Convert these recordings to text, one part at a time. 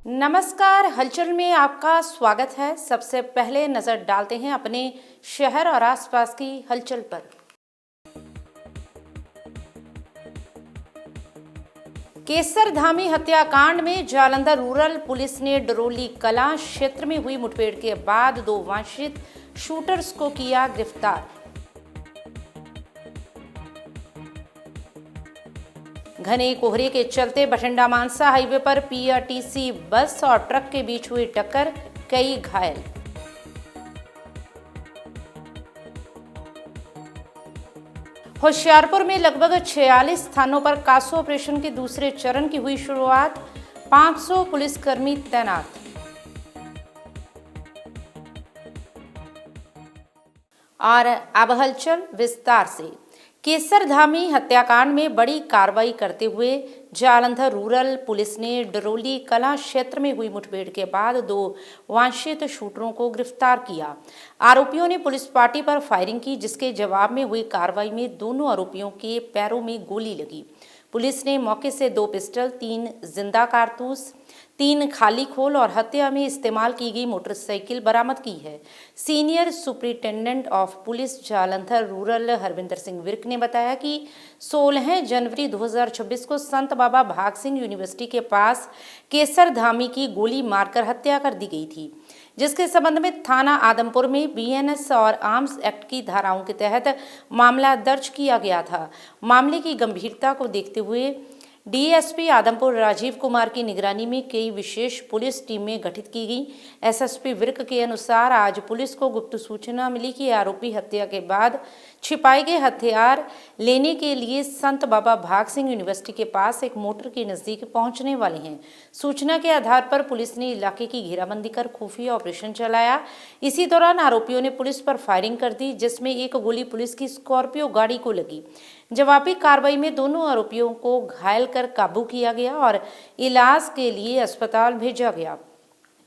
नमस्कार, हलचल में आपका स्वागत है। सबसे पहले नजर डालते हैं अपने शहर और आसपास की हलचल पर। केसरधामी हत्याकांड में जालंधर रूरल पुलिस ने डरोली कलां क्षेत्र में हुई मुठभेड़ के बाद 2 वांछित शूटर्स को किया गिरफ्तार। घने कोहरे के चलते बठिंडा मानसा हाईवे पर पीआरटीसी बस और ट्रक के बीच हुई टक्कर, कई घायल। होशियारपुर में लगभग 46 स्थानों पर कासो ऑपरेशन के दूसरे चरण की हुई शुरुआत, 500 पुलिसकर्मी तैनात। और अब हलचल विस्तार से। केसरधामी हत्याकांड में बड़ी कार्रवाई करते हुए जालंधर रूरल पुलिस ने डरोली कलां क्षेत्र में हुई मुठभेड़ के बाद 2 वांछित शूटरों को गिरफ्तार किया। आरोपियों ने पुलिस पार्टी पर फायरिंग की, जिसके जवाब में हुई कार्रवाई में दोनों आरोपियों के पैरों में गोली लगी। पुलिस ने मौके से 2 पिस्टल, 3 जिंदा कारतूस, 3 खाली खोल और हत्या में इस्तेमाल की गई मोटरसाइकिल बरामद की है। Senior superintendent of police Jalandhar rural Harvinder Singh Virk ने बताया कि 16 जनवरी 2026 को संत बाबा भाग सिंह यूनिवर्सिटी के पास केसरधामी की गोली मारकर हत्या कर दी गई थी, जिसके संबंध में थाना आदमपुर में बीएनएस और आर्म्स एक्ट की धाराओं के तहत मामला दर्ज किया गया था। मामले की गंभीरता को देखते हुए डीएसपी आदमपुर राजीव कुमार की निगरानी में कई विशेष पुलिस टीमें गठित की गई। एसएसपी विर्क के अनुसार आज पुलिस को गुप्त सूचना मिली कि आरोपी हत्या के बाद छिपाए गए हथियार लेने के लिए संत बाबा भाग सिंह यूनिवर्सिटी के पास एक मोटर के नजदीक पहुंचने वाले हैं। सूचना के आधार पर पुलिस ने इलाके की घेराबंदी कर खुफिया ऑपरेशन चलाया। इसी दौरान आरोपियों ने पुलिस पर फायरिंग कर दी, जिसमें एक गोली पुलिस की स्कॉर्पियो गाड़ी को लगी। जवाबी कार्रवाई में दोनों आरोपियों को घायल कर काबू किया गया और इलाज के लिए अस्पताल भेजा गया।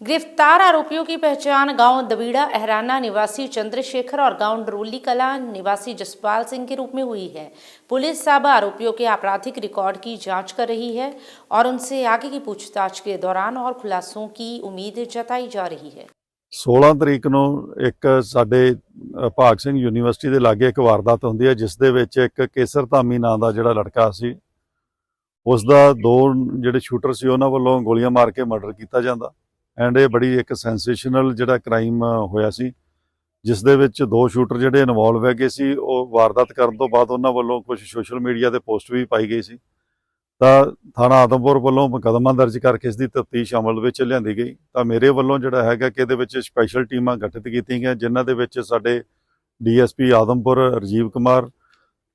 गिरफ्तार आरोपियों की पहचान गांव दबीड़ा अहराना निवासी चंद्रशेखर और गांव डरोली कलां निवासी जसपाल सिंह के रूप में हुई है। पुलिस अब आरोपियों के आपराधिक रिकॉर्ड की जांच कर रही है और उनसे आगे की पूछताछ के दौरान और खुलासों की उम्मीद जताई जा रही है। 16 ਤਰੀਕ ਨੂੰ ਇੱਕ ਸਾਡੇ ਭਾਗ ਸਿੰਘ ਯੂਨੀਵਰਸਿਟੀ ਦੇ ਲਾਗੇ ਇੱਕ ਵਾਰਦਾਤ ਹੁੰਦੀ ਹੈ, ਜਿਸ ਦੇ ਵਿੱਚ ਇੱਕ ਕੇਸਰ ਧਾਮੀ ਨਾਂ ਦਾ ਜਿਹੜਾ ਲੜਕਾ ਸੀ, ਉਸ ਦਾ 2 ਜਿਹੜੇ ਸ਼ੂਟਰ ਸੀ ਉਹਨਾਂ ਵੱਲੋਂ ਗੋਲੀਆਂ ਮਾਰ ਕੇ ਮਰਡਰ ਕੀਤਾ ਜਾਂਦਾ। ਐਂਡ ਇਹ ਬੜੀ ਇੱਕ ਸੈਂਸੇਸ਼ਨਲ ਜਿਹੜਾ ਕ੍ਰਾਈਮ ਹੋਇਆ ਸੀ, ਜਿਸ ਦੇ ਵਿੱਚ 2 ਸ਼ੂਟਰ ਜਿਹੜੇ ਇਨਵੋਲਵ ਹੈਗੇ ਸੀ। ਉਹ ਵਾਰਦਾਤ ਕਰਨ ਤੋਂ ਬਾਅਦ ਉਹਨਾਂ ਵੱਲੋਂ ਕੁਝ ਸੋਸ਼ਲ ਮੀਡੀਆ ਤੇ ਪੋਸਟ ਵੀ ਪਾਈ ਗਈ ਸੀ, ਤਾਂ ਥਾਣਾ ਆਦਮਪੁਰ ਵੱਲੋਂ ਮੁਕੱਦਮਾ ਦਰਜ ਕਰਕੇ ਇਸ ਦੀ ਤਫਤੀਸ਼ ਅਮਲ ਵਿੱਚ ਲਿਆਂਦੀ ਗਈ। ਤਾਂ ਮੇਰੇ ਵੱਲੋਂ ਜਿਹੜਾ ਹੈਗਾ ਕਿ ਇਹਦੇ ਵਿੱਚ ਸਪੈਸ਼ਲ ਟੀਮਾਂ ਗਠਿਤ ਕੀਤੀਆਂ ਗਈਆਂ, ਜਿਨ੍ਹਾਂ ਦੇ ਵਿੱਚ ਸਾਡੇ ਡੀਐਸਪੀ ਆਦਮਪੁਰ ਰਾਜੀਵ ਕੁਮਾਰ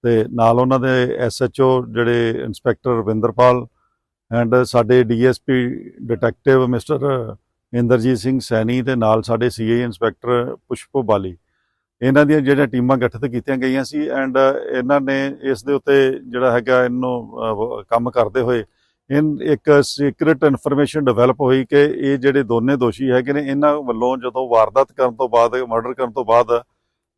ਤੇ ਨਾਲ ਉਹਨਾਂ ਦੇ ਐਸਐਚਓ ਜਿਹੜੇ ਇੰਸਪੈਕਟਰ ਰਵਿੰਦਰਪਾਲ ਐਂਡ ਸਾਡੇ DSP detective mister Inderjit Singh Saini ਤੇ ਨਾਲ ਸਾਡੇ ਸੀਆਈ ਇੰਸਪੈਕਟਰ ਪੁਸ਼ਪ ਬਾਲੀ, ਇਹਨਾਂ ਦੀਆਂ ਜਿਹੜੀਆਂ ਟੀਮਾਂ ਗਠਿਤ ਕੀਤੀਆਂ ਗਈਆਂ ਸੀ। ਐਂਡ ਇਹਨਾਂ ਨੇ ਇਸ ਦੇ ਉੱਤੇ ਜਿਹੜਾ ਹੈਗਾ ਇਹਨੂੰ ਕੰਮ ਕਰਦੇ ਹੋਏ ਇੱਕ ਸੀਕ੍ਰੇਟ ਇਨਫੋਰਮੇਸ਼ਨ ਡਿਵੈਲਪ ਹੋਈ ਕਿ ਇਹ ਜਿਹੜੇ ਦੋਨੇ ਦੋਸ਼ੀ ਹੈਗੇ ਨੇ, ਇਹਨਾਂ ਵੱਲੋਂ ਜਦੋਂ ਵਾਰਦਾਤ ਕਰਨ ਤੋਂ ਬਾਅਦ, ਮਰਡਰ ਕਰਨ ਤੋਂ ਬਾਅਦ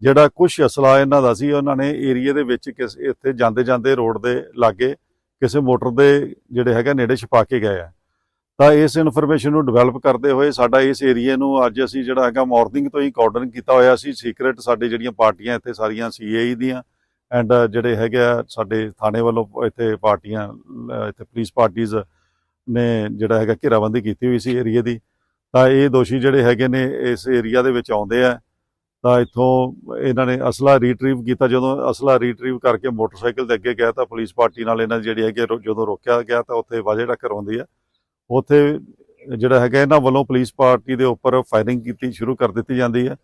ਜਿਹੜਾ ਕੁਝ ਅਸਲਾ ਇਹਨਾਂ ਦਾ ਸੀ, ਉਹਨਾਂ ਨੇ ਏਰੀਏ ਦੇ ਵਿੱਚ ਇੱਥੇ ਜਾਂਦੇ ਜਾਂਦੇ ਰੋਡ ਦੇ ਲਾਗੇ ਕਿਸੇ ਮੋਟਰ ਦੇ ਜਿਹੜੇ ਹੈਗਾ ਨੇੜੇ ਛੁਪਾ ਕੇ ਗਏ ਆ। ਤਾਂ ਇਸ ਇਨਫੋਰਮੇਸ਼ਨ ਨੂੰ ਡਿਵੈਲਪ ਕਰਦੇ ਹੋਏ ਸਾਡਾ ਇਸ ਏਰੀਏ ਨੂੰ ਅੱਜ ਅਸੀਂ ਜਿਹੜਾ ਹੈਗਾ ਮਾਰਨਿੰਗ ਤੋਂ ਹੀ ਕਾਰਡਨ ਕੀਤਾ ਹੋਇਆ ਸੀ। ਸੀਕ੍ਰੇਟ ਸਾਡੇ ਜਿਹੜੀਆਂ ਪਾਰਟੀਆਂ ਇੱਥੇ ਸਾਰੀਆਂ ਸੀਏਈ ਦੀਆਂ ਐਂਡ ਜਿਹੜੇ ਹੈਗੇ ਆ ਸਾਡੇ ਥਾਣੇ ਵੱਲੋਂ ਇੱਥੇ ਪਾਰਟੀਆਂ, ਇੱਥੇ ਪੁਲਿਸ ਪਾਰਟੀਜ਼ ਨੇ ਜਿਹੜਾ ਹੈਗਾ ਘੇਰਾਬੰਦੀ ਕੀਤੀ ਹੋਈ ਸੀ ਏਰੀਏ ਦੀ। ਤਾਂ ਇਹ ਦੋਸ਼ੀ ਜਿਹੜੇ ਹੈਗੇ ਨੇ ਇਸ ਏਰੀਆ ਦੇ ਵਿੱਚ ਆਉਂਦੇ ਆ, ਤਾਂ ਇੱਥੋਂ ਇਹਨਾਂ ਨੇ ਅਸਲਾ ਰੀਟਰੀਵ ਕੀਤਾ। ਜਦੋਂ ਅਸਲਾ ਰੀਟਰੀਵ ਕਰਕੇ ਮੋਟਰਸਾਈਕਲ ਦੇ ਅੱਗੇ ਗਿਆ ਤਾਂ ਪੁਲਿਸ ਪਾਰਟੀ ਨਾਲ ਇਹਨਾਂ ਜਿਹੜੀ ਹੈਗੀ ਜਦੋਂ ਰੋਕਿਆ ਗਿਆ ਤਾਂ ਉੱਥੇ ਵਾਜੇ ਟੱਕਰ ਹੁੰਦੀ ਹੈ। ਉੱਥੇ ਜਿਹੜਾ ਹੈਗਾ ਇਹਨਾਂ ਵੱਲੋਂ ਪੁਲਿਸ ਪਾਰਟੀ ਦੇ ਉੱਪਰ ਫਾਇਰਿੰਗ ਕੀਤੀ ਸ਼ੁਰੂ ਕਰ ਦਿੱਤੀ ਜਾਂਦੀ ਹੈ।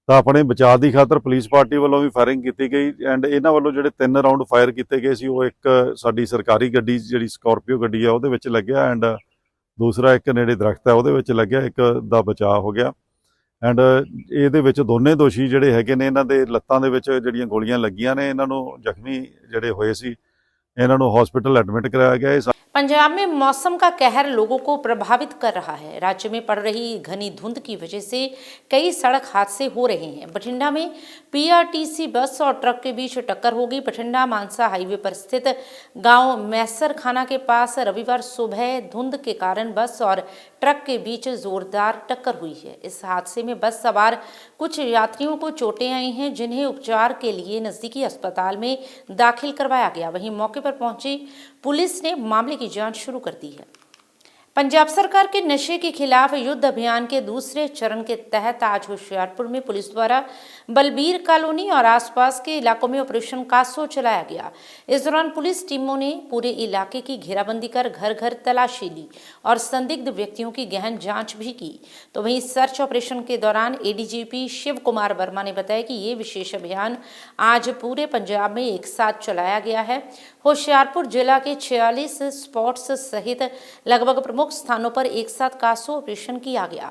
ਤਾਂ ਆਪਣੇ ਬਚਾਅ ਦੀ ਖਾਤਰ ਪੁਲਿਸ ਪਾਰਟੀ ਵੱਲੋਂ ਵੀ ਫਾਇਰਿੰਗ ਕੀਤੀ ਗਈ ਐਂਡ ਇਹਨਾਂ ਵੱਲੋਂ ਜਿਹੜੇ 3 ਰਾਊਂਡ ਫਾਇਰ ਕੀਤੇ ਗਏ ਸੀ, ਉਹ ਇੱਕ ਸਾਡੀ ਸਰਕਾਰੀ ਗੱਡੀ ਜਿਹੜੀ ਸਕਾਰਪੀਓ ਗੱਡੀ ਆ ਉਹਦੇ ਵਿੱਚ ਲੱਗਿਆ ਐਂਡ ਦੂਸਰਾ ਇੱਕ ਨੇੜੇ ਦਰਖਤ ਹੈ ਉਹਦੇ ਵਿੱਚ ਲੱਗਿਆ, ਇੱਕ ਦਾ ਬਚਾਅ ਹੋ ਗਿਆ। ਐਂਡ ਇਹਦੇ ਵਿੱਚ ਦੋਨੇ ਦੋਸ਼ੀ ਜਿਹੜੇ ਹੈਗੇ ਨੇ, ਇਹਨਾਂ ਦੇ ਲੱਤਾਂ ਦੇ ਵਿੱਚ ਜਿਹੜੀਆਂ ਗੋਲੀਆਂ ਲੱਗੀਆਂ ਨੇ, ਇਹਨਾਂ ਨੂੰ ਜ਼ਖਮੀ ਜਿਹੜੇ ਹੋਏ ਸੀ ਇਹਨਾਂ ਨੂੰ ਹਸਪੀਟਲ ਐਡਮਿਟ कराया गया है। पंजाब में मौसम का कहर लोगों को प्रभावित कर रहा है। राज्य में पड़ रही घनी धुंध की वजह से कई सड़क हादसे हो रहे हैं। बठिंडा में पीआरटीसी बस और ट्रक के बीच टक्कर हो गई। बठिंडा मानसा हाईवे पर स्थित गांव मैसर खाना के पास रविवार सुबह धुंध के कारण बस और ट्रक के बीच जोरदार टक्कर हुई है। इस हादसे में बस सवार कुछ यात्रियों को चोटें आई हैं, जिन्हें उपचार के लिए नजदीकी अस्पताल में दाखिल करवाया गया। वहीं मौके पर पहुंची पुलिस ने मामले की जांच शुरू कर दी है। पंजाब सरकार के नशे के खिलाफ युद्ध अभियान के दूसरे चरण के तहत आज होशियारपुर में पुलिस द्वारा बलबीर कॉलोनी और आसपास के इलाकों में ऑपरेशन कासो चलाया गया। इस दौरान पुलिस टीमों ने पूरे इलाके की घेराबंदी कर घर घर तलाशी ली और संदिग्ध व्यक्तियों की गहन जांच भी की। तो वहीं सर्च ऑपरेशन के दौरान एडीजीपी शिव कुमार वर्मा ने बताया कि ये विशेष अभियान आज पूरे पंजाब में एक साथ चलाया गया है। होशियारपुर जिला के 46 स्पॉट्स सहित लगभग प्रमुख स्थानों पर एक साथ कासो ऑपरेशन किया गया,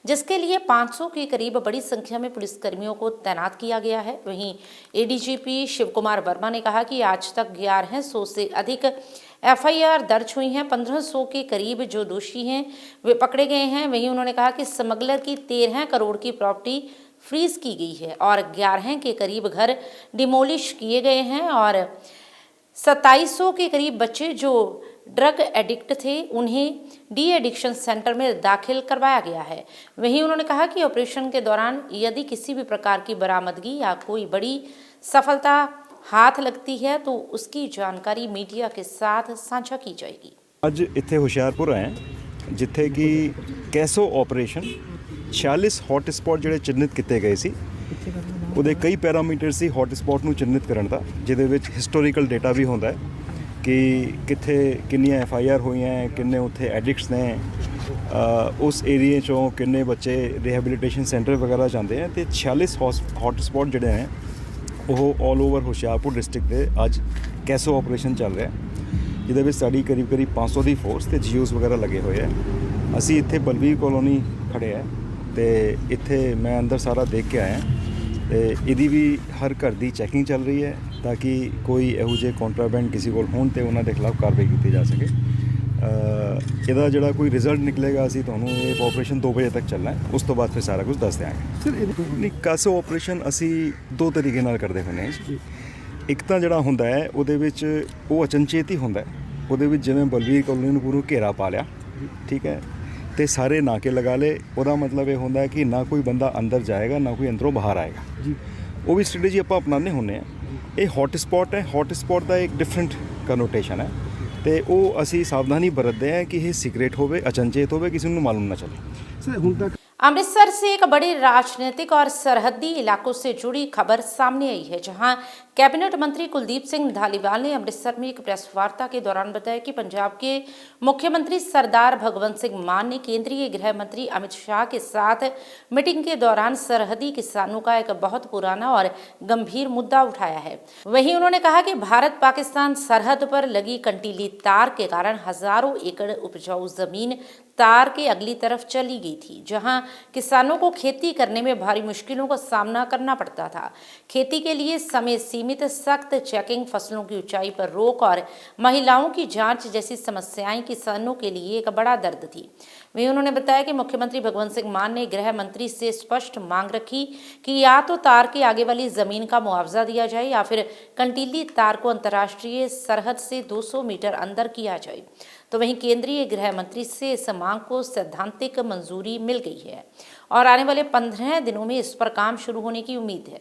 जिसके लिए 500 के करीब बड़ी संख्या में पुलिसकर्मियों को तैनात किया गया है। वहीं एडीजीपी शिव कुमार वर्मा ने कहा कि आज तक 1100 से अधिक एफआईआर दर्ज हुई हैं। 1500 के करीब जो दोषी हैं वे पकड़े गए हैं। वहीं उन्होंने कहा कि स्मगलर की 13 करोड़ की प्रॉपर्टी फ्रीज की गई है और 11 के करीब घर डिमोलिश किए गए हैं और 2700 के करीब बच्चे जो ड्रग एडिक्ट थे उन्हें डी एडिक्शन सेंटर में दाखिल करवाया गया है। वहीं उन्होंने कहा कि ऑपरेशन के दौरान यदि किसी भी प्रकार की बरामदगी या कोई बड़ी सफलता हाथ लगती है तो उसकी जानकारी मीडिया के साथ साझा की जाएगी। ਅੱਜ ਇੱਥੇ ਹੁਸ਼ਿਆਰਪੁਰ ਆਏ ਹਾਂ, ਜਿੱਥੇ ਕਿ ਕੈਸੋ ਆਪਰੇਸ਼ਨ 46 ਹੌਟ ਸਪੌਟ ਜਿਹੜੇ ਚਿੰਨ੍ਹਿਤ ਕੀਤੇ ਗਏ ਸੀ। ਉਹਦੇ ਕਈ ਪੈਰਾਮੀਟਰ ਸੀ ਹੌਟ ਸਪੌਟ ਨੂੰ ਚਿੰਨ੍ਹਿਤ ਕਰਨ ਦਾ, ਜਿਹਦੇ ਵਿੱਚ ਹਿਸਟੋਰੀਕਲ ਡੇਟਾ ਵੀ ਹੁੰਦਾ ਹੈ ਕਿ ਕਿੱਥੇ ਕਿੰਨੀਆਂ ਐਫਆਈਆਰ ਹੋਈਆਂ, ਕਿੰਨੇ ਉੱਥੇ ਐਡਿਕਟਸ ਨੇ, ਉਸ ਏਰੀਏ 'ਚੋਂ ਕਿੰਨੇ ਬੱਚੇ ਰਿਹੈਬਿਲਿਟੇਸ਼ਨ ਸੈਂਟਰ ਵਗੈਰਾ ਜਾਂਦੇ ਆ। ਅਤੇ 46 ਹੌਟ ਸਪੌਟ ਜਿਹੜੇ ਹੈ ਉਹ ਆਲ ਓਵਰ ਹੁਸ਼ਿਆਰਪੁਰ ਡਿਸਟ੍ਰਿਕਟ ਦੇ ਅੱਜ ਕੈਸੋ ਆਪਰੇਸ਼ਨ ਚੱਲ ਰਿਹਾ, ਜਿਹਦੇ ਵਿੱਚ ਸਾਡੀ ਕਰੀਬ 500 ਦੀ ਫੋਰਸ ਅਤੇ ਜੀਓਜ਼ ਵਗੈਰਾ ਲੱਗੇ ਹੋਏ ਆ। ਅਸੀਂ ਇੱਥੇ ਬਲਬੀਰ ਕਲੋਨੀ ਖੜ੍ਹੇ ਆ ਅਤੇ ਇੱਥੇ ਮੈਂ ਅੰਦਰ ਸਾਰਾ ਦੇਖ ਕੇ ਆਇਆ ਅਤੇ ਇਹਦੀ ਵੀ ਹਰ ਘਰ ਦੀ ਚੈਕਿੰਗ ਚੱਲ ਰਹੀ ਹੈ ਤਾਂ ਕਿ ਕੋਈ ਇਹੋ ਜਿਹੇ ਕੰਟਰਾਬੈਂਡ ਕਿਸੇ ਕੋਲ ਹੋਣ ਅਤੇ ਉਹਨਾਂ ਦੇ ਖਿਲਾਫ ਕਾਰਵਾਈ ਕੀਤੀ ਜਾ ਸਕੇ। ਇਹਦਾ ਜਿਹੜਾ ਕੋਈ ਰਿਜ਼ਲਟ ਨਿਕਲੇਗਾ ਅਸੀਂ ਤੁਹਾਨੂੰ ਇਹ ਆਪਰੇਸ਼ਨ 2 ਵਜੇ ਤੱਕ ਚੱਲਣਾ ਹੈ, ਉਸ ਤੋਂ ਬਾਅਦ ਫਿਰ ਸਾਰਾ ਕੁਝ ਦੱਸ ਦਿਆਂਗੇ। ਨਹੀਂ, ਕਾਸੋ ਆਪਰੇਸ਼ਨ ਅਸੀਂ 2 ਤਰੀਕੇ ਨਾਲ ਕਰਦੇ ਹੁੰਦੇ ਹਾਂ। ਇੱਕ ਤਾਂ ਜਿਹੜਾ ਹੁੰਦਾ ਹੈ ਉਹਦੇ ਵਿੱਚ ਉਹ ਅਚਨਚੇਤ ਹੀ ਹੁੰਦਾ ਹੈ। ਉਹਦੇ ਵਿੱਚ ਜਿਵੇਂ ਬਲਬੀਰ ਕਲੋਨੀ ਨੂੰ ਪੂਰਾ ਘੇਰਾ ਪਾ ਲਿਆ, ਠੀਕ ਹੈ, ਅਤੇ ਸਾਰੇ ਨਾਕੇ ਲਗਾ ਲਏ। ਉਹਦਾ ਮਤਲਬ ਇਹ ਹੁੰਦਾ ਹੈ ਕਿ ਨਾ ਕੋਈ ਬੰਦਾ ਅੰਦਰ ਜਾਏਗਾ, ਨਾ ਕੋਈ ਅੰਦਰੋਂ ਬਾਹਰ ਆਏਗਾ ਜੀ। ਉਹ ਵੀ ਸਟ੍ਰੈਟਜੀ ਆਪਾਂ ਅਪਣਾਉਂਦੇ ਹੁੰਦੇ ਹਾਂ। ਇਹ ਹੌਟ ਸਪੌਟ ਹੈ, ਹੌਟ ਸਪੌਟ ਦਾ ਇੱਕ ਡਿਫਰੈਂਟ ਕਨੋਟੇਸ਼ਨ ਹੈ ਅਤੇ ਉਹ ਅਸੀਂ ਸਾਵਧਾਨੀ ਬਰਤਦੇ हैं कि ਇਹ ਸੀਕ੍ਰੇਟ ਹੋਵੇ, ਅਚਨਚੇਤ ਹੋਵੇ, ਕਿਸੇ ਨੂੰ ਮਾਲੂਮ ਨਾ ਚਲੇ। सर ਹੁਣ तक अमृतसर से एक बड़ी राजनीतिक और सरहदी इलाकों से जुड़ी खबर सामने आई है, जहां कैबिनेट मंत्री कुलदीप सिंह धालीवाल ने अमृतसर में एक प्रेस वार्ता के दौरान बताया कि पंजाब के मुख्यमंत्री सरदार भगवंत सिंह मान ने केंद्रीय गृह मंत्री अमित शाह के साथ मीटिंग के दौरान सरहदी किसानों का एक बहुत पुराना और गंभीर मुद्दा उठाया है। वहीं उन्होंने कहा कि भारत पाकिस्तान सरहद पर लगी कंटीली तार के कारण हजारों एकड़ उपजाऊ जमीन तार के अगली तरफ चली गई थी, जहां किसानों को खेती करने में भारी मुश्किलों का सामना करना पड़ता था। खेती के लिए समय सीमित, सख्त चेकिंग, फसलों की ऊंचाई पर रोक और महिलाओं की जांच जैसी समस्याएं किसानों के लिए एक बड़ा दर्द थी। वहीं उन्होंने बताया कि मुख्यमंत्री भगवंत सिंह मान ने गृह मंत्री से स्पष्ट मांग रखी कि या तो तार के आगे वाली जमीन का मुआवजा दिया जाए या फिर कंटीली तार को अंतर्राष्ट्रीय सरहद से 200 मीटर अंदर किया जाए। तो वहीं केंद्रीय गृह मंत्री से इस मांग को सैद्धांतिक मंजूरी मिल गई है और आने वाले 15 दिनों में इस पर काम शुरू होने की उम्मीद है।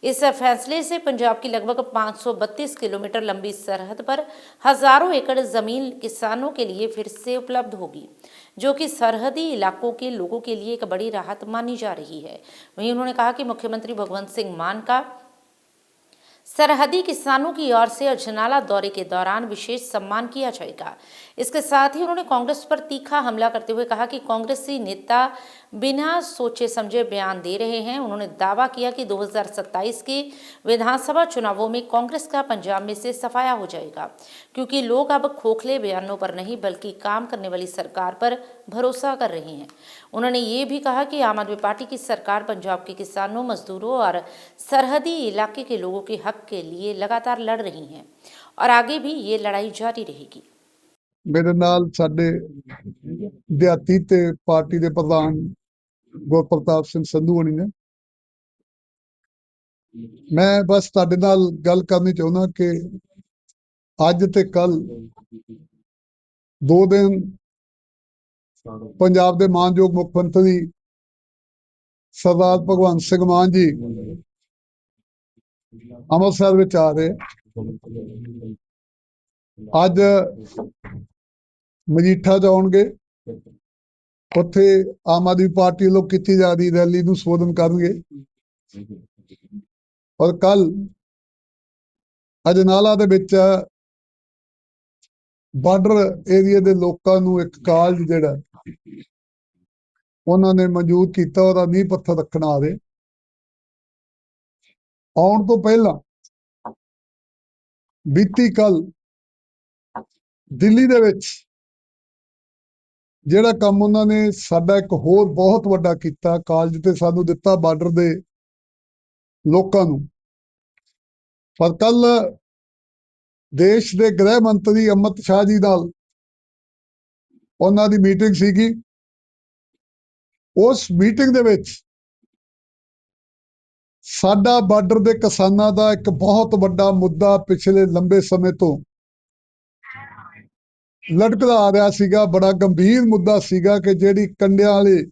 इस फैसले से पंजाब की लगभग 532 किलोमीटर लंबी सरहद पर हजारों एकड़ जमीन किसानों के लिए फिर से उपलब्ध होगी, जो कि सरहदी इलाकों के लोगों के लिए एक बड़ी राहत मानी जा रही है। वहीं उन्होंने कहा कि मुख्यमंत्री भगवंत सिंह मान का सरहदी किसानों की ओर से अजनाला दौरे के दौरान विशेष सम्मान किया जाएगा। इसके साथ ही उन्होंने कांग्रेस पर तीखा हमला करते हुए कहा कि कांग्रेसी नेता बिना सोचे समझे बयान दे रहे हैं। उन्होंने दावा किया कि 2027 के विधानसभा चुनावों में कांग्रेस का पंजाब में से सफाया हो जाएगा, क्योंकि लोग अब खोखले बयानों पर नहीं बल्कि काम करने वाली सरकार पर भरोसा कर रहे हैं। उन्होंने ये भी कहा कि आम आदमी पार्टी की सरकार पंजाब के किसानों, मजदूरों और सरहदी इलाके के लोगों के हक के लिए लगातार लड़ रही है और आगे भी ये लड़ाई जारी रहेगी। मेरे नाल साडे दिहाती ते पार्टी दे प्रधान गुरप्रताप सिंह संधू होनी ने। मैं बस तुहाडे नाल गल करनी चाहुंदा कि अज ते कल 2 दिन पंजाब दे मानयोग मुख मंत्री सरदार भगवंत सिंह मान जी ਅੰਮ੍ਰਿਤਸਰ ਵਿੱਚ ਆ ਰਹੇ। ਅੱਜ ਮਜੀਠਾ ਜਾਣਗੇ, ਉੱਥੇ ਆਮ ਆਦਮੀ ਪਾਰਟੀ ਵੱਲੋਂ ਕੀਤੀ ਜਾ ਰਹੀ ਰੈਲੀ ਨੂੰ ਸੰਬੋਧਨ ਕਰਨਗੇ ਔਰ ਕੱਲ ਅਜਨਾਲਾ ਦੇ ਵਿੱਚ ਬਾਰਡਰ ਏਰੀਆ ਦੇ ਲੋਕਾਂ ਨੂੰ ਇੱਕ ਕਾਲਜ ਜਿਹੜਾ ਉਹਨਾਂ ਨੇ ਮਨਜ਼ੂਰ ਕੀਤਾ, ਉਹਦਾ ਨੀਂਹ ਪੱਥਰ ਰੱਖਣ ਆ ਰਹੇ। ਆਉਣ ਤੋਂ ਪਹਿਲਾਂ ਬੀਤੀ ਕੱਲ ਦਿੱਲੀ ਦੇ ਵਿੱਚ ਜਿਹੜਾ ਕੰਮ ਉਹਨਾਂ ਨੇ ਸਾਡਾ ਇੱਕ ਹੋਰ ਬਹੁਤ ਵੱਡਾ ਕੀਤਾ, ਕਾਲਜ ਤੇ ਸਾਨੂੰ ਦਿੱਤਾ ਬਾਰਡਰ ਦੇ ਲੋਕਾਂ ਨੂੰ। ਪਰ ਕੱਲ ਦੇਸ਼ ਦੇ ਗ੍ਰਹਿ ਮੰਤਰੀ ਅਮਿਤ ਸ਼ਾਹ ਜੀ ਨਾਲ ਉਹਨਾਂ ਦੀ ਮੀਟਿੰਗ ਸੀਗੀ। ਉਸ ਮੀਟਿੰਗ ਦੇ ਵਿੱਚ ਸਾਡਾ ਬਾਰਡਰ ਦੇ ਕਿਸਾਨਾਂ ਦਾ ਇੱਕ ਬਹੁਤ ਵੱਡਾ ਮੁੱਦਾ ਪਿਛਲੇ ਲੰਬੇ ਸਮੇਂ ਤੋਂ ਲਟਕਦਾ ਆ ਰਿਹਾ ਸੀਗਾ, ਬੜਾ ਗੰਭੀਰ ਮੁੱਦਾ ਸੀਗਾ ਕਿ ਜਿਹੜੀ ਕੰਡਿਆਂ ਵਾਲੀ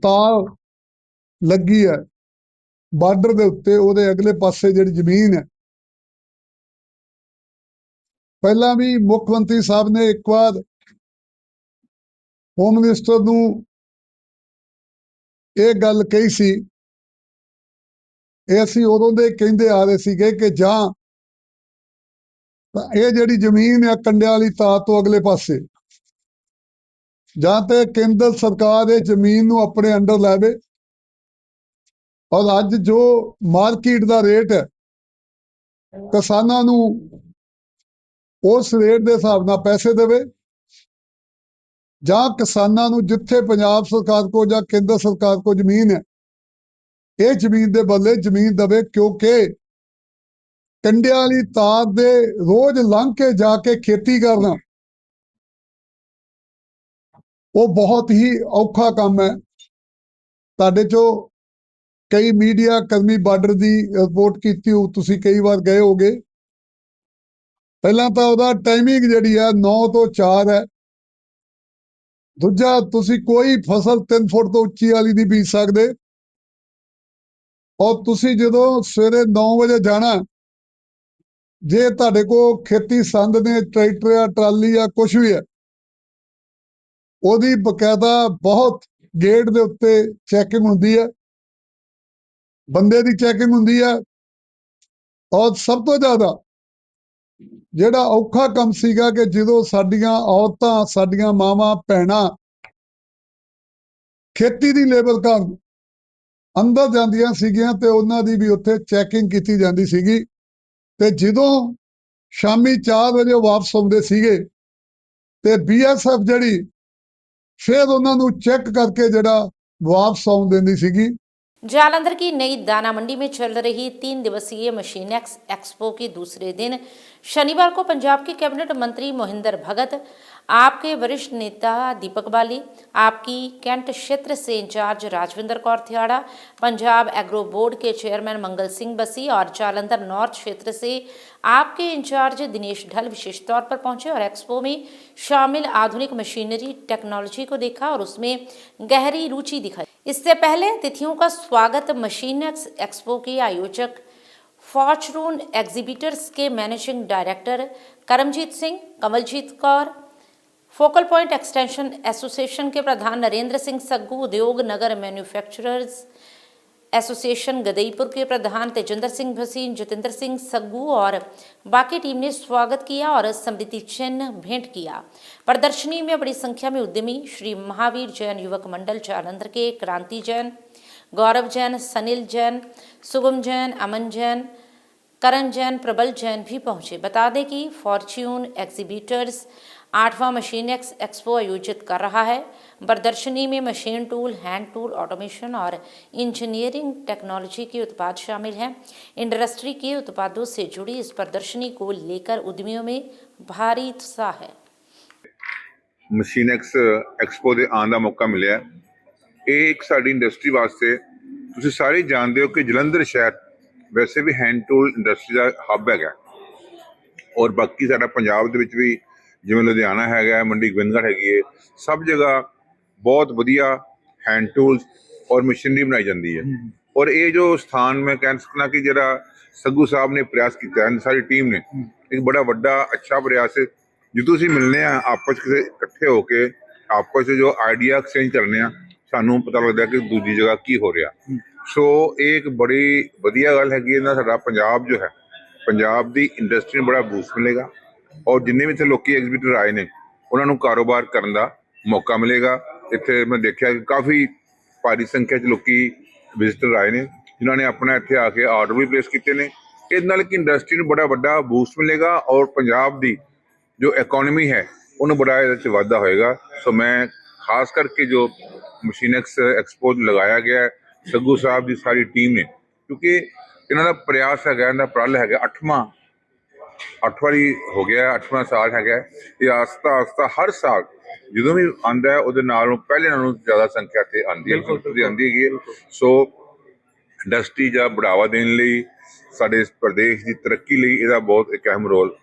ਤਾਰ ਲੱਗੀ ਹੈ ਬਾਰਡਰ ਦੇ ਉੱਤੇ, ਉਹਦੇ ਅਗਲੇ ਪਾਸੇ ਜਿਹੜੀ ਜ਼ਮੀਨ ਹੈ। ਪਹਿਲਾਂ ਵੀ ਮੁੱਖ ਮੰਤਰੀ ਸਾਹਿਬ ਨੇ ਇੱਕ ਵਾਰ ਹੋਮ ਮਿਨਿਸਟਰ ਨੂੰ ਇਹ ਗੱਲ ਕਹੀ ਸੀ। ਇਹ ਅਸੀਂ ਉਦੋਂ ਦੇ ਕਹਿੰਦੇ ਆ ਰਹੇ ਸੀਗੇ ਕਿ ਜਾਂ ਤਾਂ ਇਹ ਜਿਹੜੀ ਜ਼ਮੀਨ ਹੈ ਕੰਡਿਆਂ ਵਾਲੀ ਤਾਰ ਤੋਂ ਅਗਲੇ ਪਾਸੇ, ਜਾਂ ਤੇ ਕੇਂਦਰ ਸਰਕਾਰ ਇਹ ਜ਼ਮੀਨ ਨੂੰ ਆਪਣੇ ਅੰਡਰ ਲੈਵੇ ਔਰ ਅੱਜ ਜੋ ਮਾਰਕੀਟ ਦਾ ਰੇਟ ਹੈ ਕਿਸਾਨਾਂ ਨੂੰ ਉਸ ਰੇਟ ਦੇ ਹਿਸਾਬ ਨਾਲ ਪੈਸੇ ਦੇਵੇ, ਜਾਂ ਕਿਸਾਨਾਂ ਨੂੰ ਜਿੱਥੇ ਪੰਜਾਬ ਸਰਕਾਰ ਕੋਲ ਜਾਂ ਕੇਂਦਰ ਸਰਕਾਰ ਕੋਲ ਜ਼ਮੀਨ ਹੈ ਇਹ ਜ਼ਮੀਨ ਦੇ ਬਦਲੇ ਜ਼ਮੀਨ ਦੇਵੇ, ਕਿਉਂਕਿ ਕੰਡਿਆਂ ਵਾਲੀ ਤਾਰ ਦੇ ਰੋਜ਼ ਲੰਘ ਕੇ ਜਾ ਕੇ ਖੇਤੀ ਕਰਨਾ ਉਹ ਬਹੁਤ ਹੀ ਔਖਾ ਕੰਮ ਹੈ। ਤੁਹਾਡੇ ਚੋਂ ਕਈ ਮੀਡੀਆ ਕਰਮੀ ਬਾਰਡਰ ਦੀ ਰਿਪੋਰਟ ਕੀਤੀ ਹੋ, ਤੁਸੀਂ ਕਈ ਵਾਰ ਗਏ ਹੋਗੇ। ਪਹਿਲਾਂ ਤਾਂ ਉਹਦਾ ਟਾਈਮਿੰਗ ਜਿਹੜੀ ਹੈ 9 ਤੋਂ 4 ਹੈ। ਦੂਜਾ, ਤੁਸੀਂ ਕੋਈ ਫਸਲ 3 ਫੁੱਟ ਤੋਂ ਉੱਚੀ ਵਾਲੀ ਨਹੀਂ ਬੀਜ ਸਕਦੇ ਔਰ ਤੁਸੀਂ ਜਦੋਂ ਸਵੇਰੇ 9 ਵਜੇ ਜਾਣਾ, ਜੇ ਤੁਹਾਡੇ ਕੋਲ ਖੇਤੀ ਸੰਦ ਨੇ, ਟਰੈਕਟਰ ਜਾਂ ਟਰਾਲੀ ਜਾਂ ਕੁਛ ਵੀ ਹੈ, ਉਹਦੀ ਬਕਾਇਦਾ ਬਹੁਤ ਗੇਟ ਦੇ ਉੱਤੇ ਚੈਕਿੰਗ ਹੁੰਦੀ ਹੈ, ਬੰਦੇ ਦੀ ਚੈਕਿੰਗ ਹੁੰਦੀ ਹੈ। ਔਰ ਸਭ ਤੋਂ ਜ਼ਿਆਦਾ ਜਿਹੜਾ ਔਖਾ ਕੰਮ ਸੀਗਾ ਕਿ ਜਦੋਂ ਸਾਡੀਆਂ ਔਰਤਾਂ, ਸਾਡੀਆਂ ਮਾਵਾਂ, ਭੈਣਾਂ ਖੇਤੀ ਦੀ ਲੇਬਰ ਕਰਨ ਅੰਦਰ ਜਾਂਦੀਆਂ ਸੀਗੀਆਂ ਤੇ ਉਹਨਾਂ ਦੀ ਵੀ ਉੱਥੇ ਚੈਕਿੰਗ ਕੀਤੀ ਜਾਂਦੀ ਸੀਗੀ। ਤੇ ਜਦੋਂ ਸ਼ਾਮੀ 4 ਵਜੇ ਵਾਪਸ ਆਉਂਦੇ ਸੀਗੇ ਤੇ BSF ਜਿਹੜੀ ਫਿਰ ਉਹਨਾਂ ਨੂੰ ਚੈੱਕ ਕਰਕੇ ਜਿਹੜਾ ਵਾਪਸ ਆਉਣ ਦਿੰਦੀ ਸੀਗੀ। जालंधर की नई दाना मंडी में चल रही 3 दिवसीय मशीनेक्स एक्सपो के दूसरे दिन शनिवार को पंजाब के कैबिनेट मंत्री मोहिंदर भगत, आपके वरिष्ठ नेता दीपक बाली, आपकी कैंट क्षेत्र से in-charge Rajwinder Kaur Thiara, Punjab agro board के चेयरमैन मंगल सिंह बसी और जालंधर नॉर्थ क्षेत्र से आपके इंचार्ज दिनेश ढल विशेष तौर पर पहुंचे और एक्सपो में शामिल आधुनिक मशीनरी टेक्नोलॉजी को देखा और उसमें गहरी रुचि दिखाई। इससे पहले तिथियों का स्वागत मशीनेक्स एक्सपो के आयोजक फॉर्चून एग्जीबिटर्स के managing director Karamjit Singh, Kamaljit Kaur, focal point extension association के प्रधान नरेंद्र सिंह सग्गू, उद्योग नगर मैन्युफैक्चरर्स एसोसिएशन गदईपुर के प्रधान तेजिंदर सिंह भसीन, जितेंद्र सिंह सग्गू और बाकी टीम ने स्वागत किया और स्मृति चिन्ह भेंट किया। प्रदर्शनी में बड़ी संख्या में उद्यमी श्री महावीर जैन युवक मंडल जालंधर के क्रांति जैन, गौरव जैन, सनिल जैन, सुगम जैन, अमन जैन, करण जैन, प्रबल जैन भी पहुंचे। बता दें कि फॉर्च्यून एग्जीबिटर्स 8वां मशीन एक्सपो आयोजित कर रहा है। प्रदर्शनी में machine tool, hand tool, automation और इंजीनियरिंग टेक्नोलॉजी के उत्पाद शामिल हैं। इंडस्ट्री के उत्पादों से जुड़ी इस प्रदर्शनी को लेकर उद्यमियों में भारी उत्साह है। ਮਸ਼ੀਨੈਕਸ ਐਕਸਪੋ ਦੇ ਆਉਣ ਦਾ ਮੌਕਾ ਮਿਲਿਆ। ਇਹ ਇੱਕ ਸਾਡੀ ਇੰਡਸਟਰੀ ਵਾਸਤੇ, ਤੁਸੀਂ ਸਾਰੇ ਜਾਣਦੇ ਹੋ ਕਿ ਜਲੰਧਰ ਸ਼ਹਿਰ ਵੈਸੇ ਵੀ ਹੈਂਡ ਟੂਲ ਇੰਡਸਟਰੀ ਦਾ ਹੱਬ ਹੈਗਾ, ਔਰ ਬਾਕੀ ਸਾਡਾ ਪੰਜਾਬ ਦੇ ਵਿੱਚ ਵੀ ਜਿਵੇਂ ਲੁਧਿਆਣਾ ਹੈਗਾ, ਮੰਡੀ ਗੋਬਿੰਦਗੜ੍ਹ ਹੈਗੀ ਹੈ, ਸਭ ਜਗ੍ਹਾ ਬਹੁਤ ਵਧੀਆ ਹੈਂਡ ਟੂਲਸ ਔਰ ਮਸ਼ੀਨਰੀ ਬਣਾਈ ਜਾਂਦੀ ਹੈ। ਔਰ ਇਹ ਜੋ ਸਥਾਨ ਮੈਂ ਕਹਿ ਸਕਦਾ ਕਿ ਜਿਹੜਾ ਸੱਗੂ ਸਾਹਿਬ ਨੇ ਪ੍ਰयास ਕੀਤਾ ਹੈ, ਸਾਰੀ ਟੀਮ ਨੇ, ਇੱਕ ਬੜਾ ਵੱਡਾ ਅੱਛਾ ਪ੍ਰयास ਹੈ। ਜਦੋਂ ਅਸੀਂ ਮਿਲਨੇ ਆ ਆਪਸ 'ਚ ਇਕੱਠੇ ਹੋ ਕੇ ਆਪਸ 'ਚ ਜੋ ਆਈਡੀਆ ਐਕਸਚੇਂਜ ਕਰਨੇ ਆ, ਸਾਨੂੰ ਪਤਾ ਲੱਗਦਾ ਕਿ ਦੂਜੀ ਜਗ੍ਹਾ ਕੀ ਹੋ ਰਿਹਾ। ਸੋ ਇਹ ਇੱਕ ਬੜੀ ਵਧੀਆ ਗੱਲ ਹੈਗੀ। ਇਹਦਾ ਸਾਡਾ ਪੰਜਾਬ ਜੋ ਹੈ, ਪੰਜਾਬ ਦੀ ਇੰਡਸਟਰੀ ਨੂੰ ਬੜਾ ਬੂਸਟ ਮਿਲੇਗਾ, ਔਰ ਜਿੰਨੇ ਵੀ ਇੱਥੇ ਲੋਕੀ ਐਗਜ਼ੀਬਿਟਰ ਆਏ ਨੇ ਉਹਨਾਂ ਨੂੰ ਕਾਰੋਬਾਰ ਕਰਨ ਦਾ ਮੌਕਾ ਮਿਲੇਗਾ। ਇੱਥੇ ਮੈਂ ਦੇਖਿਆ ਕਿ ਕਾਫੀ ਭਾਰੀ ਸੰਖਿਆ 'ਚ ਲੋਕੀ ਵਿਜ਼ਿਟਰ ਆਏ ਨੇ, ਜਿਨ੍ਹਾਂ ਨੇ ਆਪਣਾ ਇੱਥੇ ਆ ਕੇ ਆਰਡਰ ਵੀ ਪਲੇਸ ਕੀਤੇ ਨੇ। ਇਹਦੇ ਨਾਲ ਕਿ ਇੰਡਸਟਰੀ ਨੂੰ ਬੜਾ ਵੱਡਾ ਬੂਸਟ ਮਿਲੇਗਾ, ਔਰ ਪੰਜਾਬ ਦੀ ਜੋ ਇਕਨੋਮੀ ਹੈ ਉਹਨੂੰ ਬੜਾ ਇਹਦੇ 'ਚ ਵਾਧਾ ਹੋਏਗਾ। ਸੋ ਮੈਂ ਖਾਸ ਕਰਕੇ ਜੋ ਮਸ਼ੀਨੈਕਸ ਐਕਸਪੋ ਲਗਾਇਆ ਗਿਆ ਹੈ, ਸੱਗੂ ਸਾਹਿਬ ਦੀ ਸਾਰੀ ਟੀਮ ਨੇ, ਕਿਉਂਕਿ ਇਹਨਾਂ ਦਾ ਪ੍ਰयास ਹੈਗਾ, ਇਹਨਾਂ ਦਾ ਪ੍ਰਲ ਹੈਗਾ, 8 ਵਾਰੀ ਹੋ ਗਿਆ, 8ਵਾਂ ਸਾਲ ਹੈਗਾ। ਇਹ ਆਸਤਾ ਆਸਤਾ ਹਰ ਸਾਲ ਜਦੋਂ ਵੀ ਆਉਂਦਾ ਹੈ ਉਹਦੇ ਨਾਲੋਂ ਪਹਿਲੇ ਨਾਲੋਂ ਜ਼ਿਆਦਾ ਸੰਖਿਆ ਤੇ ਆਉਂਦੀ ਹੈਗੀ ਹੈ। ਸੋ ਇੰਡਸਟਰੀ ਦਾ ਬੜਾਵਾ ਦੇਣ ਲਈ, ਸਾਡੇ ਪ੍ਰਦੇਸ਼ ਦੀ ਤਰੱਕੀ ਲਈ ਇਹਦਾ ਬਹੁਤ ਇੱਕ ਅਹਿਮ ਰੋਲ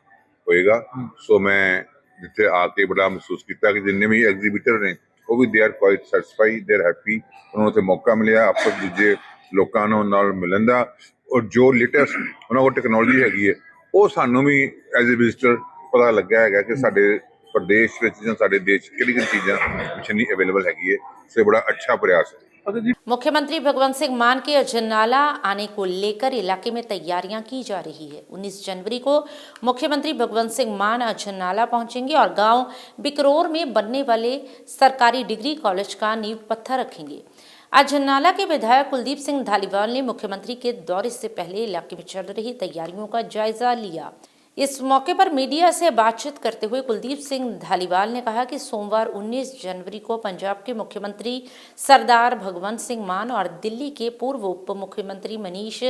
ਹੋਏਗਾ। ਸੋ ਮੈਂ ਜਿੱਥੇ ਆ ਕੇ ਬੜਾ ਮਹਿਸੂਸ ਕੀਤਾ ਕਿ ਜਿੰਨੇ ਵੀ ਐਗਜ਼ੀਬਿਟਰ ਨੇ ਉਹ ਵੀ they are quite satisfied, they are happy. ਉਹਨਾਂ ਨੂੰ ਉੱਥੇ ਮੌਕਾ ਮਿਲਿਆ ਆਪਸ ਦੂਜੇ ਲੋਕਾਂ ਨੂੰ ਨਾਲ ਮਿਲਣ ਦਾ, ਔਰ ਜੋ ਲੇਟੈਸਟ ਉਹਨਾਂ ਕੋਲ ਟੈਕਨੋਲੋਜੀ ਹੈਗੀ ਹੈ ਉਹ ਸਾਨੂੰ ਵੀ ਐਜ਼ ਏ ਵਿਜ਼ਿਟਰ ਪਤਾ ਲੱਗਾ ਹੈਗਾ ਕਿ ਸਾਡੇ ਪ੍ਰਦੇਸ਼ ਵਿੱਚ ਜਾਂ ਸਾਡੇ ਦੇਸ਼ 'ਚ ਕਿਹੜੀ ਕਿਹੜੀ ਚੀਜ਼ਾਂ ਮਸ਼ੀਨੀ ਅਵੇਲੇਬਲ ਹੈਗੀ ਹੈ। ਸੋ ਬੜਾ ਅੱਛਾ प्रयास है। मुख्यमंत्री भगवंत सिंह मान के अजनाला आने को लेकर इलाके में तैयारियां की जा रही है। 19 जनवरी को मुख्यमंत्री भगवंत सिंह मान अजनाला पहुंचेंगे और गांव बिकरोर में बनने वाले सरकारी डिग्री कॉलेज का नींव पत्थर रखेंगे। अजनाला के विधायक कुलदीप सिंह धालीवाल ने मुख्यमंत्री के दौरे से पहले इलाके में चल रही तैयारियों का जायजा लिया। इस मौके पर मीडिया से बातचीत करते हुए कुलदीप सिंह धालीवाल ने कहा कि सोमवार 19 जनवरी को पंजाब के मुख्यमंत्री सरदार भगवंत सिंह मान और दिल्ली के पूर्व उप मुख्यमंत्री मनीष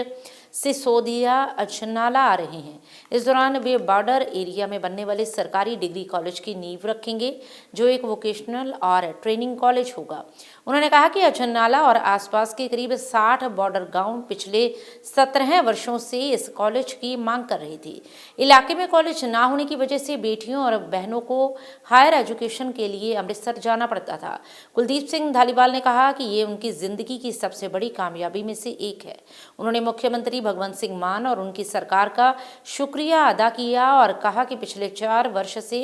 सिसोदिया अजनाला आ रहे हैं। इस दौरान वे बॉर्डर एरिया में बनने वाले सरकारी डिग्री कॉलेज की नींव रखेंगे, जो एक वोकेशनल और ट्रेनिंग कॉलेज होगा। उन्होंने कहा कि अजनाला और आसपास के करीब 60 बॉर्डर गांव पिछले 17 वर्षों से इस कॉलेज की मांग कर रहे थे। इलाके में कॉलेज ना होने की वजह से बेटियों और बहनों को हायर एजुकेशन के लिए अमृतसर जाना पड़ता था। कुलदीप सिंह धालीवाल ने कहा कि ये उनकी जिंदगी की सबसे बड़ी कामयाबी में से एक है। उन्होंने मुख्यमंत्री भगवंत सिंह मान और उनकी सरकार का शुक्रिया अदा किया और कहा कि पिछले 4 वर्ष से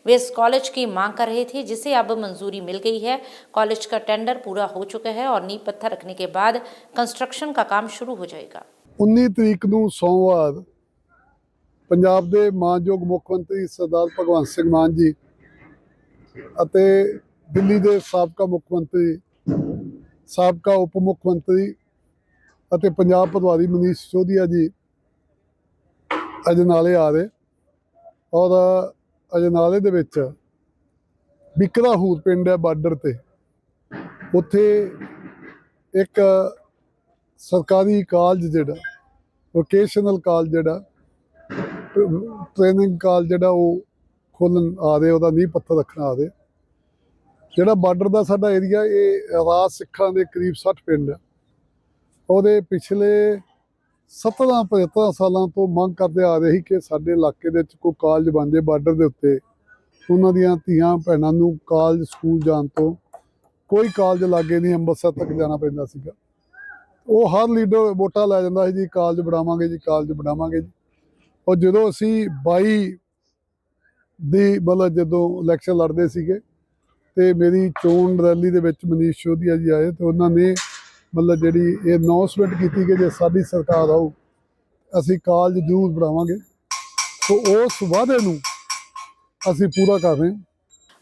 वे इस कॉलेज की मांग कर रहे थे, जिसे अब मंजूरी मिल गई है। कॉलेज का टेंडर पूरा हो चुका है और नींव पत्थर रखने के बाद कंस्ट्रक्शन का काम शुरू हो जाएगा। 19 तरीक ਨੂੰ ਸੋਮਵਾਰ ਪੰਜਾਬ ਦੇ ਮਾਨਯੋਗ ਮੁੱਖ ਮੰਤਰੀ ਸਰਦਾਰ ਭਗਵੰਤ ਸਿੰਘ ਮਾਨ ਜੀ ਅਤੇ ਦਿੱਲੀ ਦੇ ਸਾਬਕਾ ਮੁੱਖ ਮੰਤਰੀ, ਸਾਬਕਾ ਉਪ ਮੁੱਖ ਮੰਤਰੀ ਅਤੇ ਪੰਜਾਬ ਪ੍ਰਭਾਰੀ ਮਨੀਸ਼ ਸਿਸੋਦੀਆ ਜੀ ਅਜਨਾਲੇ ਆ ਰਹੇ, ਔਰ ਅਜਨਾਲੇ ਦੇ ਵਿੱਚ ਬਿਕਰਾਹੂਰ ਪਿੰਡ ਹੈ ਬਾਰਡਰ ਤੇ, ਉੱਥੇ ਇੱਕ ਸਰਕਾਰੀ ਕਾਲਜ ਜਿਹੜਾ ਵੋਕੇਸ਼ਨਲ ਕਾਲਜ ਜਿਹੜਾ ट्रेनिंग काल ਜਿਹੜਾ ਉਹ ਖੋਲ੍ਹਣ ਆ ਰਹੇ, ਉਹਦਾ ਨੀਂਹ ਪੱਥਰ ਰੱਖਣ ਆ ਰਹੇ। ਜਿਹੜਾ ਬਾਰਡਰ ਦਾ ਸਾਡਾ ਏਰੀਆ, ਇਹ ਰਾਜ ਸਿੱਖਾਂ ਦੇ ਕਰੀਬ 60 ਪਿੰਡ ਹੈ। ਉਹਦੇ ਪਿਛਲੇ 17-75 ਸਾਲਾਂ ਤੋਂ ਮੰਗ ਕਰਦੇ ਆ ਰਹੇ ਸੀ ਕਿ ਸਾਡੇ ਇਲਾਕੇ ਦੇ ਵਿੱਚ ਕੋਈ ਕਾਲਜ ਬਣ ਜਾਏ ਬਾਰਡਰ ਦੇ ਉੱਤੇ। ਉਹਨਾਂ ਦੀਆਂ ਧੀਆਂ ਭੈਣਾਂ ਨੂੰ ਕਾਲਜ ਸਕੂਲ ਜਾਣ ਤੋਂ ਕੋਈ ਕਾਲਜ ਲਾਗੇ ਨਹੀਂ, ਅੰਮ੍ਰਿਤਸਰ ਤੱਕ ਜਾਣਾ ਪੈਂਦਾ ਸੀਗਾ। ਉਹ ਹਰ ਲੀਡਰ ਵੋਟਾਂ ਲੈ ਜਾਂਦਾ ਸੀ, ਜੀ ਕਾਲਜ ਬਣਾਵਾਂਗੇ, ਜੀ ਕਾਲਜ ਬਣਾਵਾਂਗੇ ਜੀ। ਔਰ ਜਦੋਂ ਅਸੀਂ 22 ਦੀ ਮਤਲਬ ਜਦੋਂ ਇਲੈਕਸ਼ਨ ਲੜਦੇ ਸੀਗੇ ਤੇ ਮੇਰੀ ਚੋਣ ਰੈਲੀ ਦੇ ਵਿੱਚ ਮਨੀਸ਼ ਸਿਸੋਦੀਆ ਜੀ ਆਏ ਤੇ ਉਹਨਾਂ ਨੇ ਮਤਲਬ ਜਿਹੜੀ ਇਹ ਅਨਾਉਂਸਮੈਂਟ ਕੀਤੀ ਕਿ ਜੇ ਸਾਡੀ ਸਰਕਾਰ ਆਊ ਅਸੀਂ ਕਾਲਜ ਜ਼ਰੂਰ ਬਣਾਵਾਂਗੇ। ਸੋ ਉਸ ਵਾਅਦੇ ਨੂੰ ਅਸੀਂ ਪੂਰਾ ਕਰ ਰਹੇ ਹਾਂ।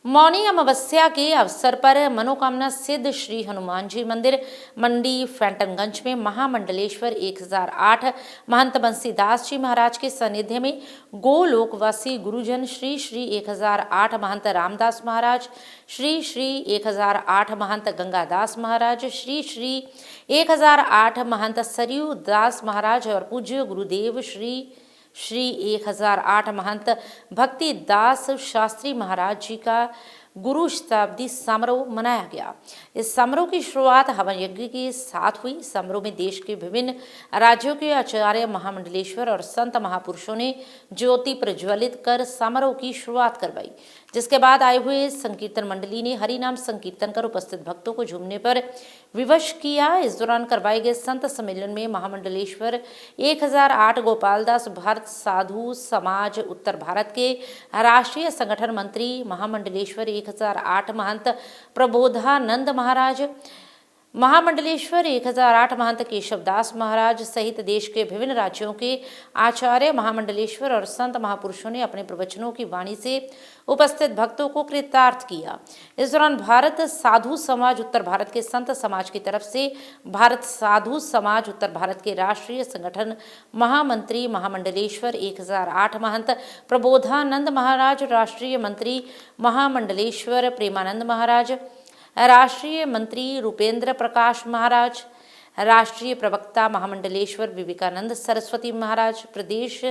मौनी अमावस्या के अवसर पर मनोकामना सिद्ध श्री हनुमान जी मंदिर मंडी फैंटनगंज में महामंडलेश्वर 1008 महंत बंसीदास जी महाराज के सानिध्य में गोलोकवासी गुरुजन श्री श्री 1008 महंत रामदास महाराज, श्री श्री 1008 महंत गंगादास महाराज, श्री श्री 1008 महंत सरयू दास महाराज और पूज्य गुरुदेव श्री 1008 महंत भक्ति दास शास्त्री महाराज जी का गुरु शताब्दी समारोह मनाया गया। इस समारोह की शुरुआत हवन यज्ञ के साथ हुई। समारोह में देश के विभिन्न राज्यों के आचार्य महामंडलेश्वर और संत महापुरुषों ने ज्योति प्रज्वलित कर समारोह की शुरुआत करवाई, जिसके बाद आए हुए संकीर्तन मंडली ने हरि नाम संकीर्तन कर उपस्थित भक्तों को झूमने पर विवश किया। इस दौरान करवाए गए संत सम्मेलन में महामंडलेश्वर 1008 गोपालदास भारत साधु समाज उत्तर भारत के राष्ट्रीय संगठन मंत्री, महामंडलेश्वर 1008 महंत प्रबोधानंद महाराज, महामंडलेश्वर 1008 महंत केशवदास महाराज सहित देश के विभिन्न राज्यों के आचार्य महामंडलेश्वर और संत महापुरुषों ने अपने प्रवचनों की वाणी से उपस्थित भक्तों को कृतार्थ किया। इस दौरान भारत साधु समाज उत्तर भारत के संत समाज की तरफ से भारत साधु समाज उत्तर भारत के राष्ट्रीय संगठन महामंत्री महामंडलेश्वर 1008 महंत प्रबोधानंद महाराज, राष्ट्रीय मंत्री महामंडलेश्वर प्रेमानंद महाराज, राष्ट्रीय मंत्री रूपेंद्र प्रकाश महाराज, राष्ट्रीय प्रवक्ता महामंडलेश्वर विवेकानंद सरस्वती महाराज, प्रदेश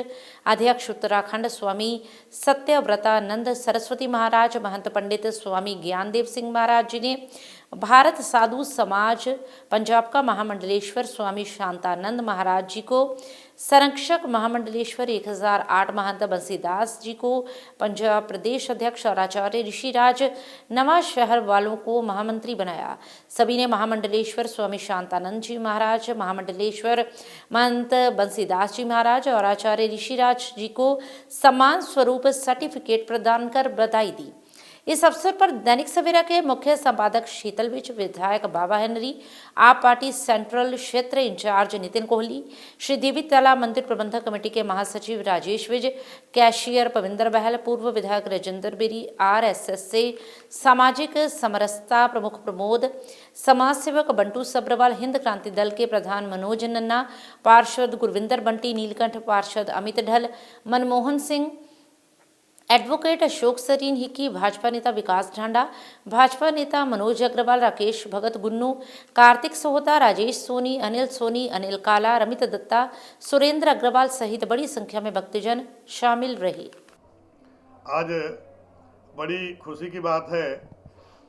अध्यक्ष उत्तराखंड स्वामी सत्यव्रतानंद सरस्वती महाराज, महंत पंडित स्वामी ज्ञानदेव सिंह महाराज जी ने भारत साधु समाज पंजाब का महामंडलेश्वर स्वामी शांतानंद महाराज जी को, संरक्षक महामंडलेश्वर 1008 महंत बंसीदास जी को पंजाब प्रदेश अध्यक्ष और आचार्य ऋषिराज नवा शहर वालों को महामंत्री बनाया। सभी ने महामंडलेश्वर स्वामी शांतानंद जी महाराज, महामंडलेश्वर महंत बंसीदास जी महाराज और आचार्य ऋषिराज जी को सम्मान स्वरूप सर्टिफिकेट प्रदान कर बधाई दी। इस अवसर पर दैनिक सवेरा के मुख्य संपादक शीतल विज, विधायक बाबा हेनरी, आप पार्टी सेंट्रल क्षेत्र इंचार्ज नितिन कोहली, श्री देवी तालाब मंदिर प्रबंधक कमेटी के महासचिव राजेश विज, कैशियर पविंदर बहल, पूर्व विधायक राजेंद्र बेरी, RSS से सामाजिक समरसता प्रमुख प्रमोद, समाज सेवक बंटू सब्रवाल, हिंद क्रांति दल के प्रधान मनोज नन्ना, पार्षद गुरविंदर बंटी, नीलकंठ पार्षद अमित ढल, मनमोहन सिंह, एडवोकेट अशोक सरीन हिक्की, भाजपा नेता विकास ढांडा, भाजपा नेता मनोज अग्रवाल, राकेश भगत गुन्नू, कार्तिक सोहता, राजेश सोनी, अनिल काला, रमित दत्ता, सुरेंद्र अग्रवाल सहित बड़ी संख्या में भक्तजन शामिल रहे। आज बड़ी खुशी की बात है,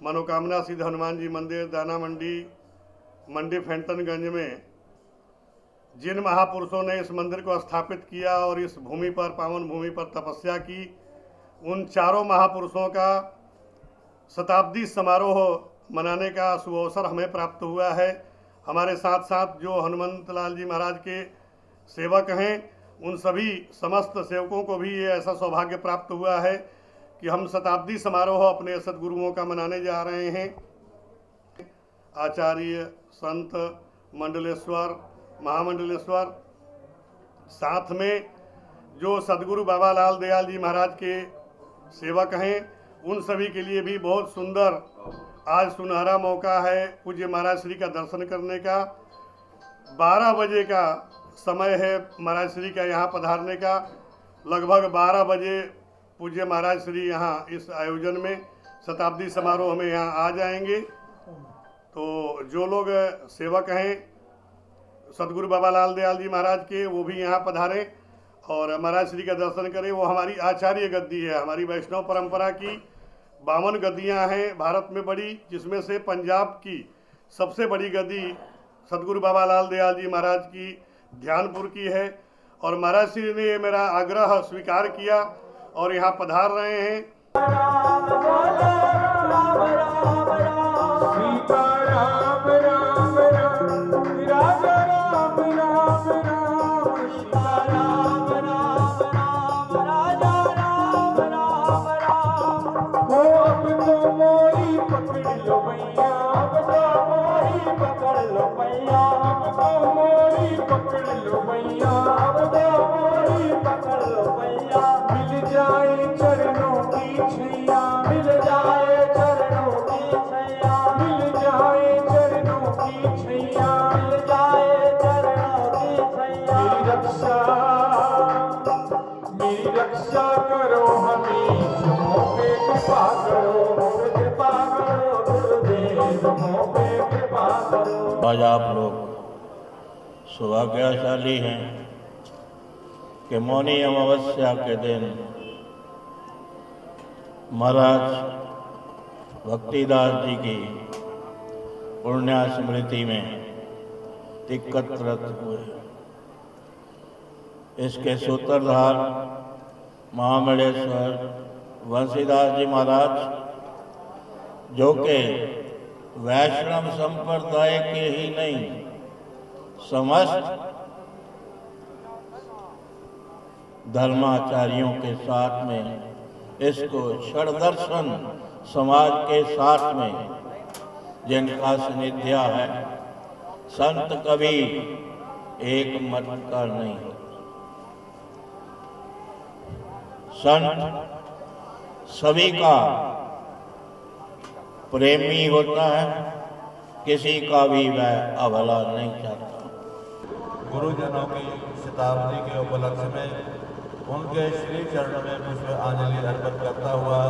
मनोकामना सिद्ध हनुमान जी मंदिर दाना मंडी फैंटनगंज में जिन महापुरुषों ने इस मंदिर को स्थापित किया और इस भूमि पर, पावन भूमि पर तपस्या की, उन चारों महापुरुषों का शताब्दी समारोह मनाने का शुभ अवसर हमें प्राप्त हुआ है। हमारे साथ साथ जो हनुमंत लाल जी महाराज के सेवक हैं, उन सभी समस्त सेवकों को भी ये ऐसा सौभाग्य प्राप्त हुआ है कि हम शताब्दी समारोह अपने सद्गुरुओं का मनाने जा रहे हैं। आचार्य संत मंडलेश्वर महामंडलेश्वर, साथ में जो सदगुरु बाबा लाल दयाल जी महाराज के सेवक हैं, उन सभी के लिए भी बहुत सुंदर आज सुनहरा मौका है पूज्य महाराज श्री का दर्शन करने का। 12 बजे का समय है महाराज श्री का यहाँ पधारने का। लगभग 12 बजे पूज्य महाराज श्री यहाँ इस आयोजन में शताब्दी समारोह में यहाँ आ जाएंगे। तो जो लोग सेवक हैं सदगुरु बाबा लाल दयाल जी महाराज के, वो भी यहाँ पधारें और महाराज श्री का दर्शन करें। वो हमारी आचार्य गद्दी है, हमारी वैष्णव परंपरा की 52 गद्दियाँ हैं भारत में बड़ी, जिसमें से पंजाब की सबसे बड़ी गद्दी सदगुरु बाबा लाल दयाल जी महाराज की ध्यानपुर की है। और महाराज श्री ने मेरा आग्रह स्वीकार किया और यहाँ पधार रहे हैं। मिल जाए चरणों की छैया, मिल जाए आज आप लोग सौभाग्यशाली हैं कि मौनी अमावस्या के दिन महाराज भक्तिदास जी की पुण्य स्मृति में एकत्रित हुए। इसके सूत्रधार महामंडलेश्वर बंसीदास जी महाराज, जो कि वैष्णव संप्रदाय के ही नहीं समस्त धर्माचार्यों के साथ में इसको षड्दर्शन समाज के साथ में जिनका सानिध्य है, संत कभी एक मत का नहीं। संत सभी का प्रेमी होता है, किसी का भी वह अभला नहीं चाहता। गुरुजनों की शताब्दी के उपलक्ष्य में उनके श्री चरणों में पुष्पांजलि अर्पित करता हुआ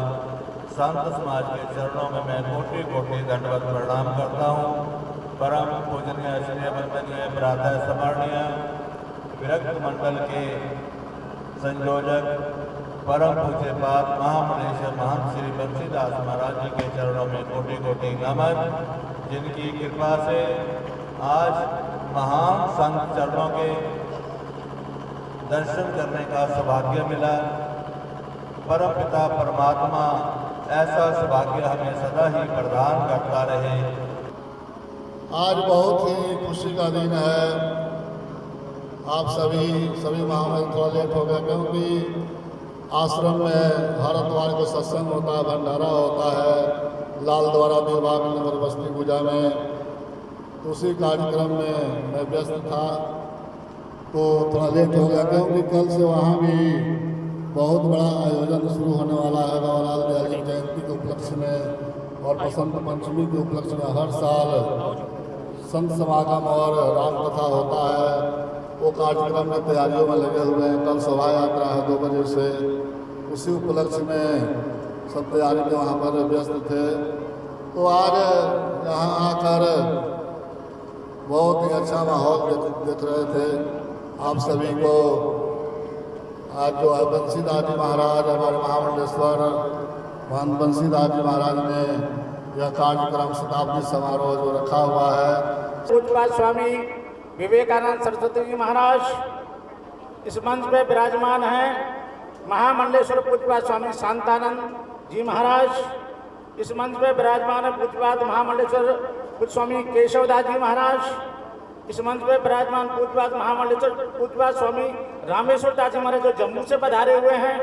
संत समाज के चरणों में मैं कोटि कोटि दंडवत प्रणाम करता हूँ। परम पूजनीय श्री वंदनीय प्रातः स्मरणीय विरक्त मंडल के संयोजक परम पूज्यपाद महामंडलेश्वर महंत श्री बंसीदास महाराज जी के चरणों में कोटि कोटि नमन, जिनकी कृपा से आज महान संत चरणों के दर्शन करने का सौभाग्य मिला। परम पिता परमात्मा ऐसा सौभाग्य हमें सदा ही प्रदान करता रहे। आज बहुत ही खुशी का दिन है। आप सभी महामंडल थोड़ा लेट हो गया, क्योंकि आश्रम में हर इतवार को सत्संग होता है, भंडारा होता है लाल द्वारा विभाग नगर बस्ती पूजा में। उसी कार्यक्रम में मैं व्यस्त था तो थोड़ा लेट हो गया, क्योंकि कल से वहाँ भी बहुत बड़ा आयोजन शुरू होने वाला है बाबालाल दयाल जी जयंती के उपलक्ष्य में और बसंत पंचमी के उपलक्ष्य में। हर साल संत समागम और रामकथा होता है, वो कार्यक्रम में तैयारियों में लगे हुए हैं। कल शोभा यात्रा है 2 बजे से, उसी उपलक्ष्य में सब तैयारी में वहाँ पर व्यस्त थे। तो आज यहाँ आकर बहुत ही अच्छा माहौल देख रहे थे। आप सभी को आज जो है बंसीदास जी महाराज, हमारे महामंडलेश्वर महंत बंसीदास जी महाराज ने यह कार्यक्रम शताब्दी समारोह जो रखा हुआ है। पूज्यपाद स्वामी विवेकानंद सरस्वती जी महाराज इस मंच पे विराजमान हैं। महामंडलेश्वर पूज्यपाद स्वामी शांतानंद जी महाराज इस मंच पे विराजमान है। पूज्यपाद महामंडलेश्वर पूज्य स्वामी केशवदास जी महाराज इस मंच पे विराजमान। पूज्यपाद महामंडलेश्वर पूज्यपाद स्वामी रामेश्वर दास जी महाराज जो जम्मू से पधारे हुए हैं।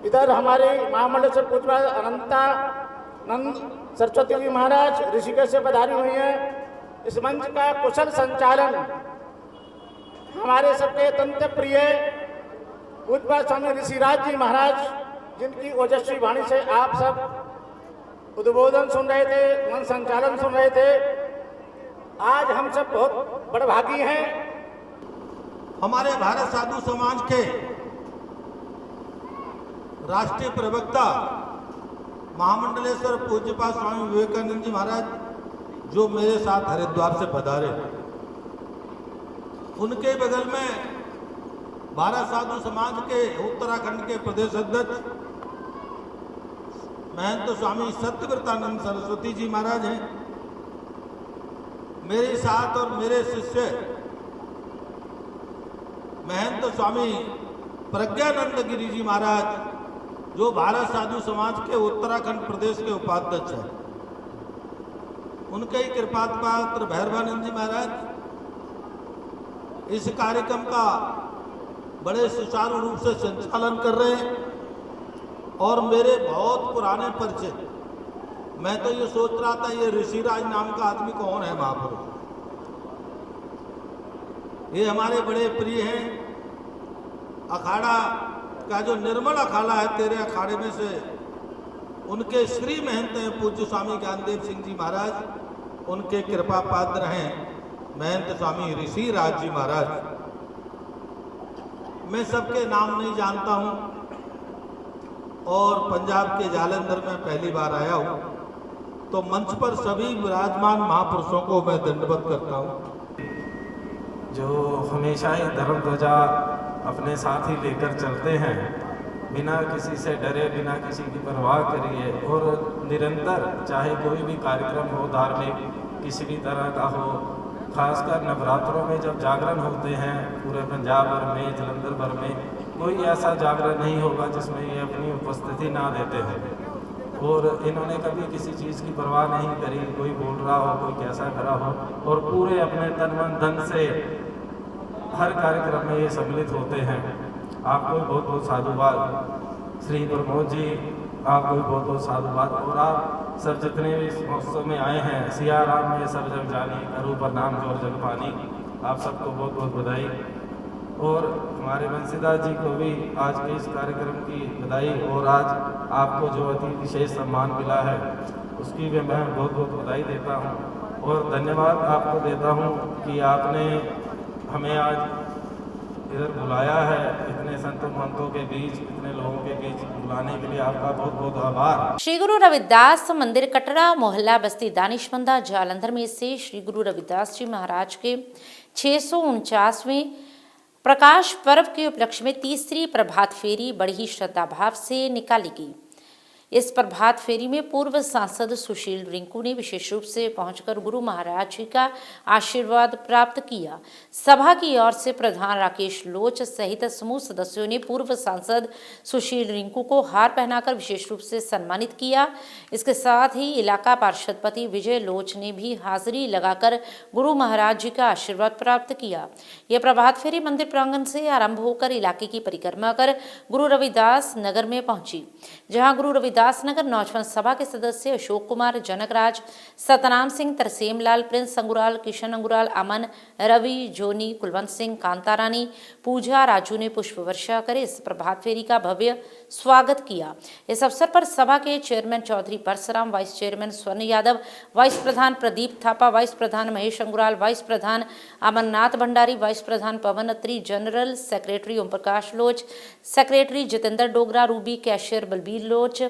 इधर हमारे महामंडलेश्वर पूज्यपाद अनंतानंद सरस्वती जी महाराज ऋषिकेश से पधारी हुई हैं। इस मंच का कुशल संचालन हमारे सबके अत्यंत प्रिय पूज्यपाद स्वामी ऋषिराज जी महाराज, जिनकी ओजस्वी वाणी से आप सब उद्बोधन सुन रहे थे, मन संचालन सुन रहे थे। आज हम सब बहुत बड़भागी हैं। हमारे भारत साधु समाज के राष्ट्रीय प्रवक्ता महामंडलेश्वर पूज्यपाद स्वामी विवेकानंद जी महाराज जो मेरे साथ हरिद्वार से पधारे, उनके बगल में भारत साधु समाज के उत्तराखंड के प्रदेश अध्यक्ष महंत स्वामी सत्यव्रतानंद सरस्वती जी महाराज हैं। मेरे साथ और मेरे शिष्य महंत स्वामी प्रज्ञानंद गिरी जी महाराज जो भारत साधु समाज के उत्तराखंड प्रदेश के उपाध्यक्ष हैं, उनके ही कृपापात्र भैरवानंद जी महाराज इस कार्यक्रम का बड़े सुचारू रूप से संचालन कर रहे हैं। और मेरे बहुत पुराने परिचय, मैं तो ये सोच रहा था ये ऋषिराज नाम का आदमी कौन है महापुरुष। ये हमारे बड़े प्रिय हैं। अखाड़ा का जो निर्मल अखाड़ा है तेरे अखाड़े में से उनके श्री महंत हैं पूज्य स्वामी ज्ञानदेव सिंह जी महाराज, उनके कृपा पात्र हैं महंत स्वामी ऋषिराज जी महाराज। मैं सबके नाम नहीं जानता हूं और पंजाब के जालंधर में पहली बार आया हूं। तो मंच पर सभी विराजमान महापुरुषों को मैं दंडवत करता हूँ। जो हमेशा ही धर्म ध्वजा अपने साथ ही लेकर चलते हैं, बिना किसी से डरे, बिना किसी की परवाह करिए, और निरंतर चाहे कोई भी कार्यक्रम हो, धार्मिक किसी भी तरह का हो, खासकर नवरात्रों में जब जागरण होते हैं पूरे पंजाब भर में, जलंधर भर में, कोई ऐसा जागरण नहीं होगा जिसमें ये अपनी उपस्थिति ना देते हैं। और इन्होंने कभी किसी चीज़ की परवाह नहीं करी, कोई बोल रहा हो, कोई कैसा खड़ा हो, और पूरे अपने तन मन धन से हर कार्यक्रम में ये सम्मिलित होते हैं। आपको भी बहुत बहुत साधुवाद। श्री प्रमोद जी, आपको भी बहुत बहुत साधुवाद। और आप सब जितने भी इस महोत्सव में आए हैं, सिया राम में सब जग जानी, करूँ प्रणाम जोर जग पानी, आप सबको बहुत बहुत बधाई। और हमारे बंसीदास जी को भी आज के इस कार्यक्रम की बधाई, और आज आपको जो अति विशेष सम्मान मिला है उसकी भी मैं बहुत बहुत बधाई देता हूँ और धन्यवाद आपको देता हूँ कि आपने हमें आज इधर बुलाया है। इतने संतों महंतों के बीच, इतने लोगों के बीच बुलाने के लिए आपका बहुत बहुत आभार। श्री गुरु रविदास मंदिर कटरा मोहल्ला बस्ती दानिशमंदा जालंधर में से श्री गुरु रविदास जी महाराज के 649वें प्रकाश पर्व के उपलक्ष्य में तीसरी प्रभात फेरी बड़ी ही श्रद्धा भाव से निकाली गई। इस प्रभात फेरी में पूर्व सांसद सुशील रिंकू ने विशेष रूप से पहुंचकर गुरु महाराज जी का आशीर्वाद प्राप्त किया। सभा की ओर से प्रधान राकेश लोच सहित समूह सदस्यों ने पूर्व सांसद सुशील रिंकू को हार पहनाकर विशेष रूप से सम्मानित किया। इसके साथ ही इलाका पार्षदपति विजय लोच ने भी हाजिरी लगाकर गुरु महाराज जी का आशीर्वाद प्राप्त किया। यह प्रभात फेरी मंदिर प्रांगण से आरंभ होकर इलाके की परिक्रमा कर गुरु रविदास नगर में पहुंची, जहां गुरु रविदास नगर नौजवान सभा के सदस्य अशोक कुमार, जनकराज, सतनाम सिंह, तरसेम लाल, प्रिंस अंगुराल, किशन अंगुराल, अमन, रवि, जोनी, कुलवंत सिंह, कांता रानी, पूजा, राजू ने पुष्प वर्षा कर इस प्रभात फेरी का भव्य स्वागत किया। इस अवसर पर सभा के chairman Chaudhary Parasram, vice chairman Swarn Yadav, vice प्रधान प्रदीप थापा, वाइस प्रधान महेश अंगुराल, वाइस प्रधान अमरनाथ भंडारी, वाइस प्रधान Pawan Atri, general secretary Om Prakash Loch, secretary Jitendra Dogra, Ruby, cashier Balbir Loch,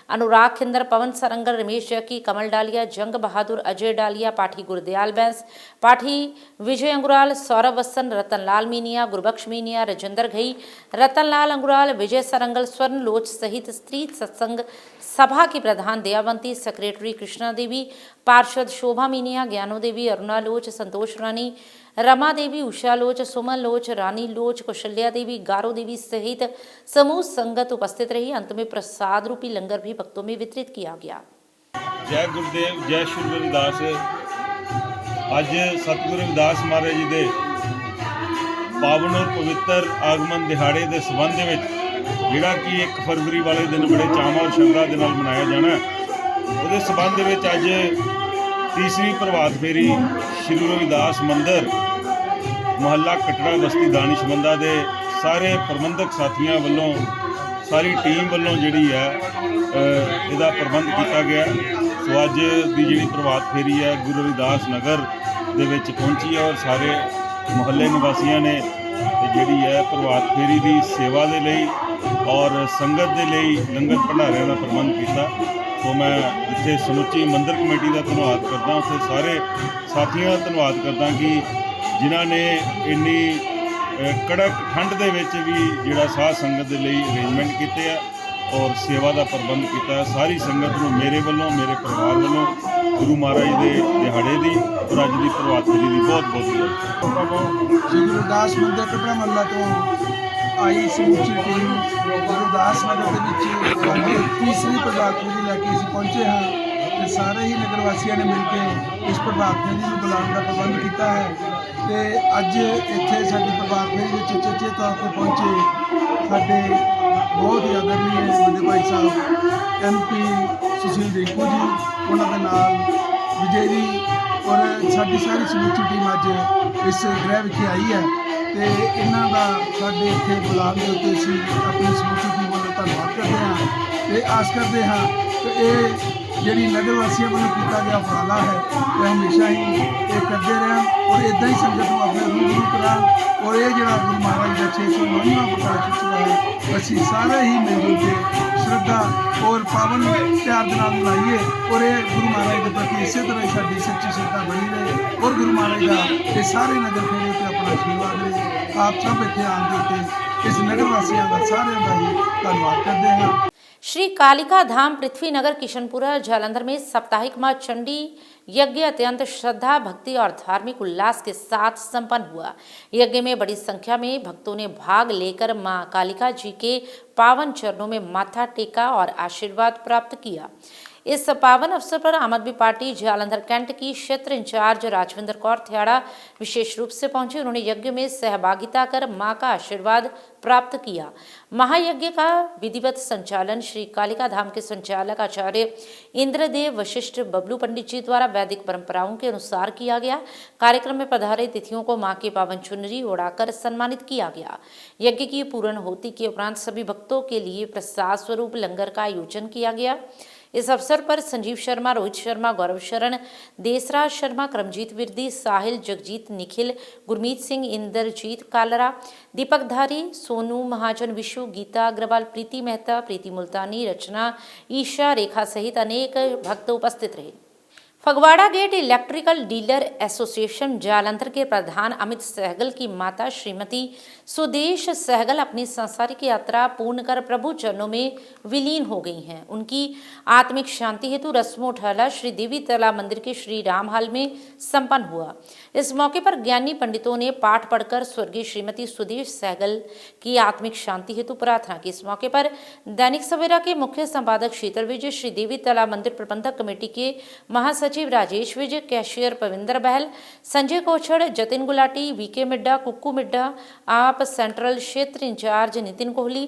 Anurag खिंदर, पवन सरंगर, रमेश जैकी, कमल डालिया, जंग बहादुर, अजय डालिया, पाठी गुरदयाल बैंस, पाठी विजय अंगुराल, सौरभ वसन, रतनलाल मीनिया, गुरबख्श मीनिया, राजेंद्र घई, रतनलाल अंगुराल, विजय सरंगल, स्वर्ण लोच सहित स्त्री सत्संग सभा की प्रधान दयावंती, सेक्रेटरी कृष्णा देवी, पार्षद शोभा मीनिया, ज्ञानो देवी, अरुणा लोच, संतोष रानी, रमा देवी, उषा लोच, सुमन लोच, रानी लोच, कौशल्या देवी, गारो देवी सहित समूह संगत उपस्थित रही। अंत में प्रसाद रूपी लंगर भी भक्तों में वितरित किया गया। जय गुरुदेव, जय श्री रविदास। ਅੱਜ ਸਤਿਗੁਰੂ ਰਵਿਦਾਸ ਮਹਾਰਾਜ ਜੀ ਦੇ ਪਾਵਨ ਔਰ ਪਵਿੱਤਰ ਆਗਮਨ ਦਿਹਾੜੇ ਦੇ ਸੰਬੰਧ ਦੇ ਵਿੱਚ ਜਿਹੜਾ ਕਿ 1 ਫਰਵਰੀ ਵਾਲੇ ਦਿਨ ਬੜੇ ਚਾਵਾਂ ਔਰ ਸ਼ਰਧਾ ਦੇ ਨਾਲ ਮਨਾਇਆ ਜਾਣਾ, ਉਹਦੇ ਸੰਬੰਧ ਦੇ ਵਿੱਚ ਅੱਜ ਤੀਸਰੀ ਪ੍ਰਭਾਤ ਫੇਰੀ ਸ਼੍ਰੀ ਰਵਿਦਾਸ ਮੰਦਿਰ ਮੁਹੱਲਾ ਕਟੜਾ ਬਸਤੀ ਦਾਨਿਸ਼ਮੰਦਾ ਦੇ ਸਾਰੇ ਪ੍ਰਬੰਧਕ ਸਾਥੀਆਂ ਵੱਲੋਂ, ਸਾਰੀ ਟੀਮ ਵੱਲੋਂ ਜਿਹੜੀ ਹੈ ਇਹਦਾ ਪ੍ਰਬੰਧ ਕੀਤਾ ਗਿਆ। ਸੋ ਅੱਜ ਦੀ ਜਿਹੜੀ ਪ੍ਰਭਾਤ ਫੇਰੀ ਹੈ ਗੁਰੂ ਰਵਿਦਾਸ ਨਗਰ ਦੇ ਵਿੱਚ ਪਹੁੰਚੀ ਹੈ ਔਰ ਸਾਰੇ ਮੁਹੱਲੇ ਨਿਵਾਸੀਆਂ ਨੇ ਜਿਹੜੀ ਹੈ ਪ੍ਰਭਾਤ ਫੇਰੀ ਦੀ ਸੇਵਾ ਦੇ ਲਈ ਔਰ ਸੰਗਤ ਦੇ ਲਈ ਲੰਗਰ ਭੰਡਾਰਿਆਂ ਦਾ ਪ੍ਰਬੰਧ ਕੀਤਾ। ਸੋ ਮੈਂ ਇੱਥੇ ਸਮੁੱਚੀ ਮੰਦਿਰ ਕਮੇਟੀ ਦਾ ਧੰਨਵਾਦ ਕਰਦਾ, ਉੱਥੇ ਸਾਰੇ ਸਾਥੀਆਂ ਦਾ ਧੰਨਵਾਦ ਕਰਦਾ ਕਿ ਜਿਨ੍ਹਾਂ ਨੇ ਇੰਨੀ ਕੜਕ ਠੰਡ ਦੇ ਵਿੱਚ ਵੀ ਜਿਹੜਾ ਸਾਧ ਸੰਗਤ ਦੇ ਲਈ ਅਰੇਂਜਮੈਂਟ ਕੀਤੇ ਆ ਔਰ ਸੇਵਾ ਦਾ ਪ੍ਰਬੰਧ ਕੀਤਾ। ਸਾਰੀ ਸੰਗਤ ਨੂੰ ਮੇਰੇ ਵੱਲੋਂ, ਮੇਰੇ ਪਰਿਵਾਰ ਵੱਲੋਂ ਗੁਰੂ ਮਹਾਰਾਜ ਦੇ ਦਿਹਾੜੇ ਦੀ ਔਰ ਅੱਜ ਦੀ ਪ੍ਰਭਾਤ ਫੇਰੀ ਦੀ ਬਹੁਤ ਬਹੁਤ ਵਧਾਈ। श्री गुरुदास मंदिर कटरा महला तो आई समूची टीम गुरुदास नगर के तीसरी प्रभात फेरी लैके असीं पहुंचे हाँ। तो सारे ही नगर वासियों ने मिलकर इस प्रभात फेरी को बुलाने का प्रबंध किया है। तो अज इत्थे साडी प्रभात फेरी में चेचे तौर पर पहुंचे साडे बहुत ही आदरणीय बड़े भाई साहब MP सुशील रिंकू जी, उन्होंने नाल विजय जी और साडी सारी समूची टीम अज इस गृह विखे आई है। तो इन्हों का साडे इत्थे बुलाने के उत्ते असीं अपनी समूची टीम वालों धन्नवाद करते हैं। तो आस करते हैं कि ये जिहड़ी नगर वासियों वालों किया गया उपराला है तो हमेशा ही ये करते रहें और इदा ही संगत को अपने रूबरू करान। और ये जो गुरु महाराज का 609वां प्रकाश उत्सव है असीं सारे ही मिलजुल के श्रद्धा और पावन प्यार के नाल मनाइए और ये गुरु महाराज कि इसी तरह साड़ी सच्ची श्रद्धा बनी रहे और गुरु महाराज का ये सारे नगर फेरे पर अपना आशीर्वाद रहे। आप सब इतने आने के इस नगर वासियों का सारे का ही धन्यवाद करते हैं। श्री कालिका धाम पृथ्वी नगर किशनपुरा जालंधर में साप्ताहिक मां चंडी यज्ञ अत्यंत श्रद्धा भक्ति और धार्मिक उल्लास के साथ संपन्न हुआ। यज्ञ में बड़ी संख्या में भक्तों ने भाग लेकर मां कालिका जी के पावन चरणों में माथा टेका और आशीर्वाद प्राप्त किया। इस पावन अवसर पर आम आदमी पार्टी जालंधर कैंट की क्षेत्र इंचार्ज राजविंदर कौर थियाड़ा विशेष रूप से पहुंचे। उन्होंने यज्ञ में सहभागिता कर मां का आशीर्वाद प्राप्त किया। महायज्ञ का विधिवत संचालन श्री कालिका धाम के संचालक आचार्य इंद्रदेव वशिष्ठ बबलू पंडित जी द्वारा वैदिक परंपराओं के अनुसार किया गया। कार्यक्रम में पधारे तिथियों को मां की पावन चुनरी ओढ़ाकर सम्मानित किया गया। यज्ञ की पूर्ण होती के उपरांत सभी भक्तों के लिए प्रसाद स्वरूप लंगर का आयोजन किया गया। इस अवसर पर संजीव शर्मा, रोहित शर्मा, गौरव शरण, देसराज शर्मा, करमजीत विरदी, साहिल, जगजीत, निखिल, गुरमीत सिंह, इंद्रजीत कालरा, दीपक धारी, सोनू महाजन, विशु, गीता अग्रवाल, प्रीति मेहता, प्रीति मुल्तानी, रचना, ईशा, रेखा सहित अनेक भक्त उपस्थित रहे। Phagwara gate electrical dealer association Jalandhar के प्रधान अमित सहगल की माता श्रीमती सुदेश सहगल अपनी सांसारिक यात्रा पूर्ण कर प्रभु चरणों में विलीन हो गई हैं। उनकी आत्मिक शांति हेतु रस्मोठाला श्री देवी तला मंदिर के श्री राम हाल में संपन्न हुआ। इस मौके पर ज्ञानी पंडितों ने पाठ पढ़कर स्वर्गीय श्रीमती सुदेश सहगल की आत्मिक शांति हेतु प्रार्थना की। इस मौके पर दैनिक सवेरा के मुख्य संपादक शीतल विजय, श्री देवी तला मंदिर प्रबंधक कमेटी के महासचिव राजेश विजय, कैशियर पविंदर बहल, संजय कोछड़, जतिन गुलाटी, वीके मिड्डा, कुक्कू मिड्डा, आप सेंट्रल क्षेत्र इंचार्ज नितिन कोहली,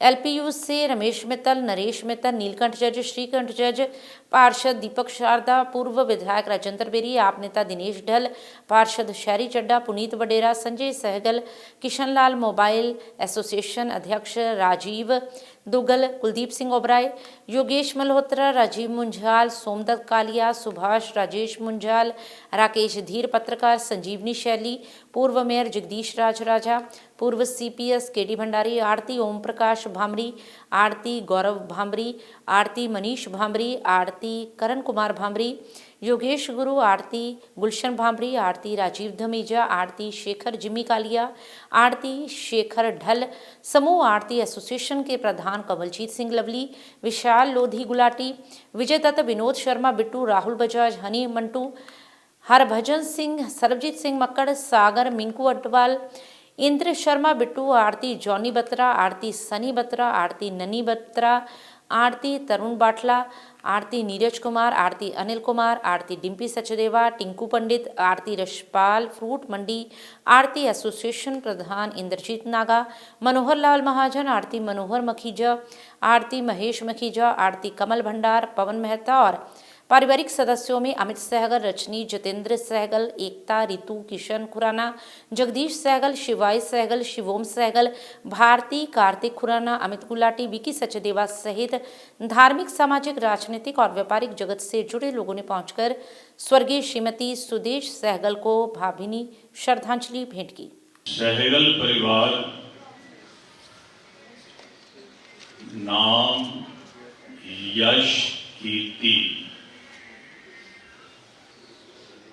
एलपीयू से रमेश मित्तल, नरेश मित्तल, नीलकंठ जज, श्रीकंठ जज, पार्षद दीपक शारदा, पूर्व विधायक राजेंद्र बेरी, आप नेता दिनेश ढल, पार्षद शहरी चड्डा, पुनीत वडेरा, संजय सहगल, किशनलाल मोबाइल एसोसिएशन अध्यक्ष राजीव दुगल, कुलदीप सिंह ओबराय, योगेश मल्होत्रा, राजीव मुंजाल, सोमदत्त कालिया, सुभाष, राजेश मुंजाल, राकेश धीर, पत्रकार संजीवनी शैली, पूर्व मेयर जगदीश राज राजा, पूर्व सीपीएस केडी भंडारी, आरती ओम प्रकाश भामरी, आरती गौरव भामरी, आरती मनीष भामरी, आरती करण कुमार भामरी, योगेश गुरु, आरती गुलशन भामरी, आरती राजीव धमीजा, आरती शेखर जिमी कालिया, आरती शेखर ढल, समूह आरती एसोसिएशन के प्रधान कमलजीत सिंह लवली, विशाल लोधी गुलाटी, विजय दत्त, विनोद शर्मा, बिट्टू, राहुल बजाज, हनी मंटू, हरभजन सिंह, सरबजीत सिंह मक्कड़, सागर, मिंकू अटवाल, इंद्र शर्मा, बिट्टू, आरती जॉनी बत्रा, आरती सनी बत्रा, आरती ननी बत्रा, आरती तरुण बाटला, आरती नीरज कुमार, आरती अनिल कुमार, आरती डिम्पी सचदेवा, टिंकू पंडित, आरती रशपाल, फ्रूट मंडी, आरती एसोसिएशन प्रधान इंद्रजीत नागा, मनोहर लाल महाजन, आरती मनोहर मखीजा, आरती महेश मखीजा, आरती कमल भंडार, पवन मेहता और पारिवारिक सदस्यों में अमित सहगल, रजनी, जतेंद्र सहगल, एकता, रितु, किशन खुराना, जगदीश सहगल, शिवाय सहगल, शिवोम सहगल, भारती, कार्तिक खुराना, अमित गुलाटी, विकी सचदेवा सहित धार्मिक, सामाजिक, राजनीतिक और व्यापारिक जगत से जुड़े लोगों ने पहुंचकर स्वर्गीय श्रीमती सुदेश सहगल को भावभीनी श्रद्धांजलि भेंट की। सहगल परिवार नाम, यश, कीर्ति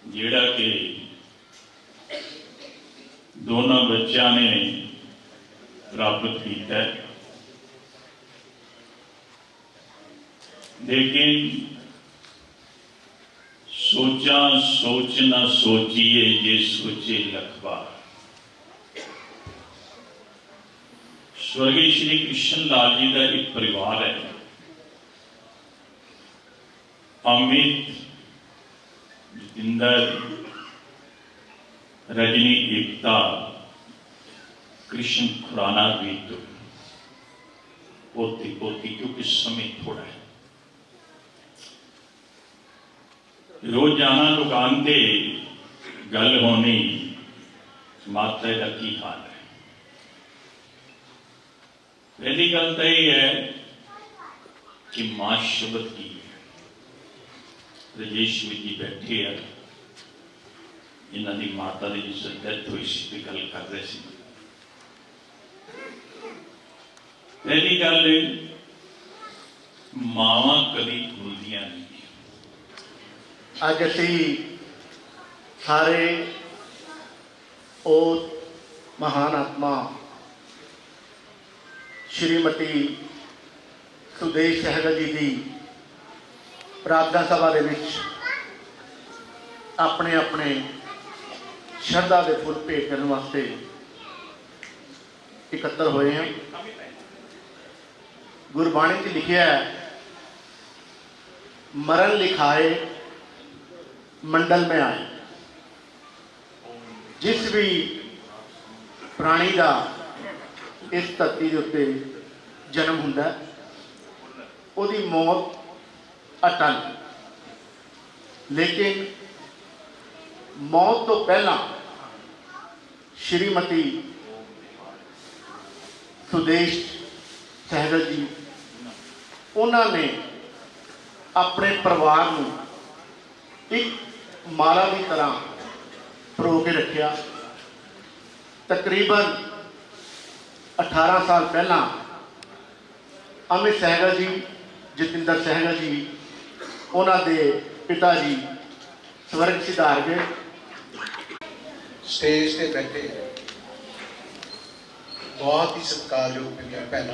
ਜਿਹੜਾ कि दोनों बच्चों ने प्राप्त किया, लेकिन सोचा सोच ना सोचिए जे सोचे लख बार। स्वर्गीय श्री कृष्ण लाल जी का एक परिवार है, अमित, जितेंद्र, रजनी, एकता, कृष्ण खुराना भी तो पोती पोती, क्योंकि समय थोड़ा है। रोजाना दुकान से गल होनी माता का की हाल है। पहली गल तो यह है कि मां शब्द की राजेश जी बैठे है, इन्हों की माता की जिस डेथ हुई सी गल कर रहे थे। पहली गल मावां कभी भूलदियां नहीं, ਅੱਜ ਅਸੀਂ ਸਾਰੇ ਉਸ महान आत्मा श्रीमती सुदेश सहगल जी की प्रार्थना सभा दे विच अपने अपने श्रद्धा के फुल भेंट करने वास्ते इकट्ठे हुए हैं। गुरबाणी च लिखिया है, मरण लिखाए मंडल में आए। जिस भी प्राणी का इस धरती के उत्ते जन्म हुंदा उहदी मौत अटल, लेकिन मौत तो पहला श्रीमती सुदेश सहगल जी उन्होंने अपने परिवार को एक माला की तरह परो के रखा। तकरीबन 18 साल पहला अमित सहगल जी, जतिंदर सहगल जी, उन्होंने पिता जी स्वर्ग सिधार गए। स्टेज पे बैठे बहुत ही सत्कारयोग मेरिया भैन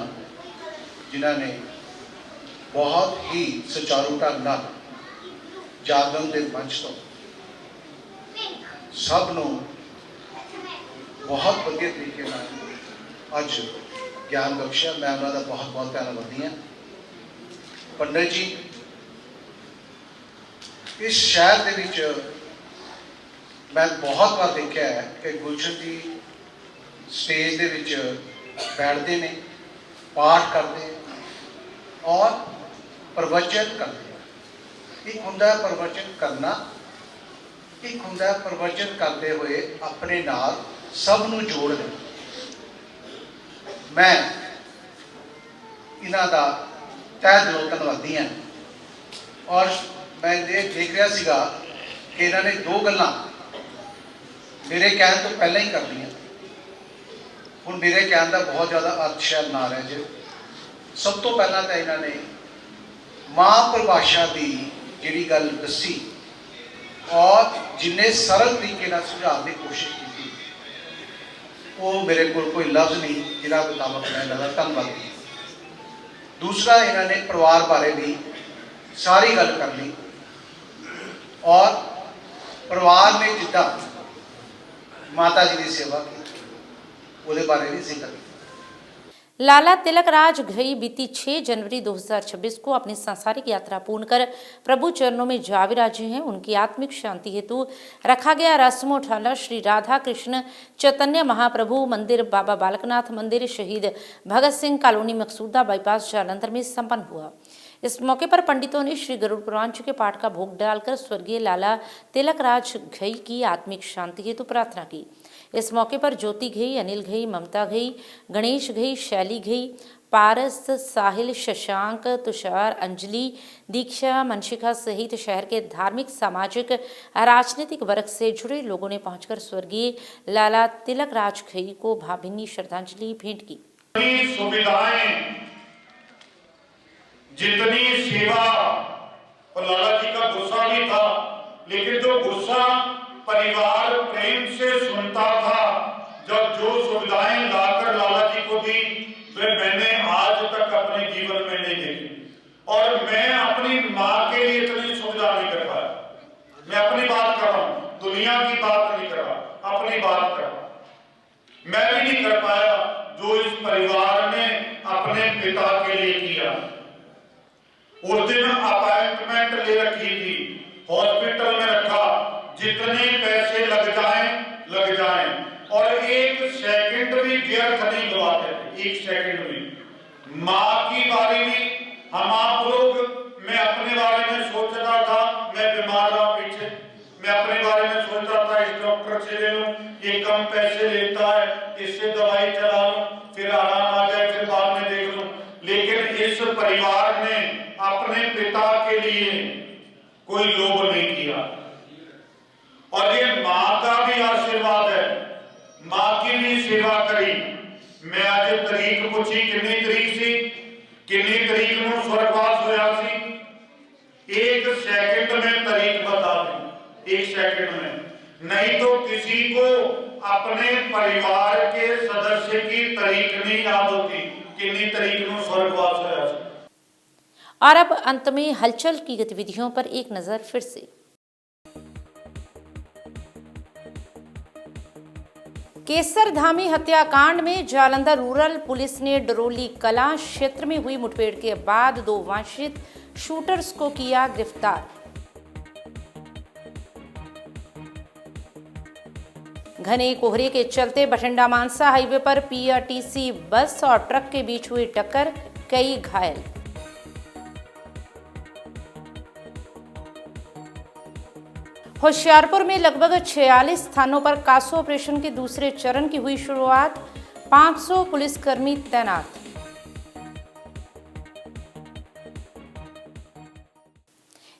जिन्होंने बहुत ही सुचारू ढंग नाल जागरण के मंच तो सबनों बहुत वधिया तरीके अज ज्ञान बख्शिया। मैं उन्होंने बहुत बहुत धन्यवादी हाँ। पंडित जी, इस शहर के विच मैं बहुत बार देखा है कि गुलशन जी स्टेज के विच बैठते हैं, पाठ करते हैं और प्रवचन करते हैं। एक हुंदा प्रवचन करना, एक हुंदा प्रवचन करते हुए अपने नाल सबनों जोड़ दें। मैं इन्हां दा तहे दिलों धन्नवादी हाँ। और मैं देख रहा सीगा कि इन्होंने दो गल्लां मेरे कहने तो पहले ही कर दियां। हुण मेरे कहने का बहुत ज़्यादा अर्थ शायद ना रह जाए। सब तो पहला तो इन्होंने मां परिभाषा की जिहड़ी गल दसी और जिन्हें सरल तरीके नाल समझाने की कोशिश की, वो मेरे को कोई लफ्ज़ नहीं जिन्हों मुताबिक मैं इन्हों का धन्यवादी। दूसरा, इन्होंने परिवार बारे भी सारी गल कर ली और परिवार ने जिदा माता जी की सेवा की वो बारे भी जिक्र किया। लाला तिलक राज घई बीती 6 जनवरी 2026 को अपनी सांसारिक यात्रा पूर्ण कर प्रभु चरणों में जा विराजे हैं। उनकी आत्मिक शांति हेतु रखा गया रस्मोठाला श्री राधा कृष्ण चैतन्य महाप्रभु मंदिर, बाबा बालकनाथ मंदिर, शहीद भगत सिंह कॉलोनी, मकसूदा बाईपास, जालंधर में संपन्न हुआ। इस मौके पर पंडितों ने श्री गरुड़ पुराण के पाठ का भोग डालकर स्वर्गीय लाला तिलक राज घई की आत्मिक शांति हेतु प्रार्थना की। इस मौके पर ज्योति घई, अनिल घई, ममता घई, गणेश घई, शैली घई, पारस, साहिल, शशांक, तुषार, अंजलि, दीक्षा, मनशिखा सहित शहर के धार्मिक, सामाजिक, राजनीतिक वर्ग से जुड़े लोगों ने पहुंचकर स्वर्गीय लाला तिलक राज घई को भावभीनी श्रद्धांजलि भेंट की। सुविधाएं, जितनी सेवा, और लाला जी का गुस्सा भी था, लेकिन जो गुस्सा परिवार प्रेम से सुनता था, जब जो सुविधाएं लाकर लाला जी को दी वे मैंने आज तक अपने जीवन में नहीं देखी। और मैं अपनी माँ के लिए इतनी सुविधा नहीं कर पाया। मैं अपनी बात कर रहा हूँ, दुनिया की बात नहीं कर रहा, अपनी बात कर रहा। मैं भी नहीं कर पाया जो इस परिवार ने अपने पिता के लिए किया। उस दिन अपॉइंटमेंट ले रखी थी, हॉस्पिटल में रखा, जितने पैसे लग जाएं और एक सेकंड भी व्यर्थ नहीं गवाते थे, एक सेकंड भी। माँ की बारे में हम आप लोग, मैं अपने बारे में सोच रहा था, मैं बीमार रहा पीछे, मैं अपने बारे में सोच रहा था इस डॉक्टर से ले लूं, ये कम पैसे लेता है, इससे दवाई चला लूं, फिर आराम आ जाए, फिर बाद में देख लूं। लेकिन इस परिवार ने अपने पिता के लिए कोई लोभ नहीं किया। और ये माँ का भी आशीर्वाद है, माँ की भी सेवा करी। मैं आज तरीक पूछी कितनी तरीक सी, कितनी तरीक में स्वर्गवास होया सी, एक सेकंड में तरीक बता 1 सेकंड में, नहीं तो किसी को अपने परिवार के सदस्य की तारीख नहीं याद होती, कितनी तारीख में स्वर्गवास होया। और अब अंत में हलचल की गतिविधियों पर एक नजर फिर से। केसरधामी हत्याकांड में जालंधर रूरल पुलिस ने डरोली कला क्षेत्र में हुई मुठभेड़ के बाद 2 वांछित शूटर्स को किया गिरफ्तार। घने कोहरे के चलते बठिंडा मानसा हाईवे पर पीआरटीसी बस और ट्रक के बीच हुई टक्कर, कई घायल। होशियारपुर में लगभग 46 स्थानों पर कासो ऑपरेशन के दूसरे चरण की हुई शुरुआत, 500 पुलिसकर्मी तैनात।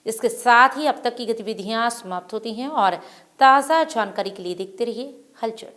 इसके साथ ही अब तक की गतिविधियां समाप्त होती हैं और ताज़ा जानकारी के लिए देखते रहिए हलचल।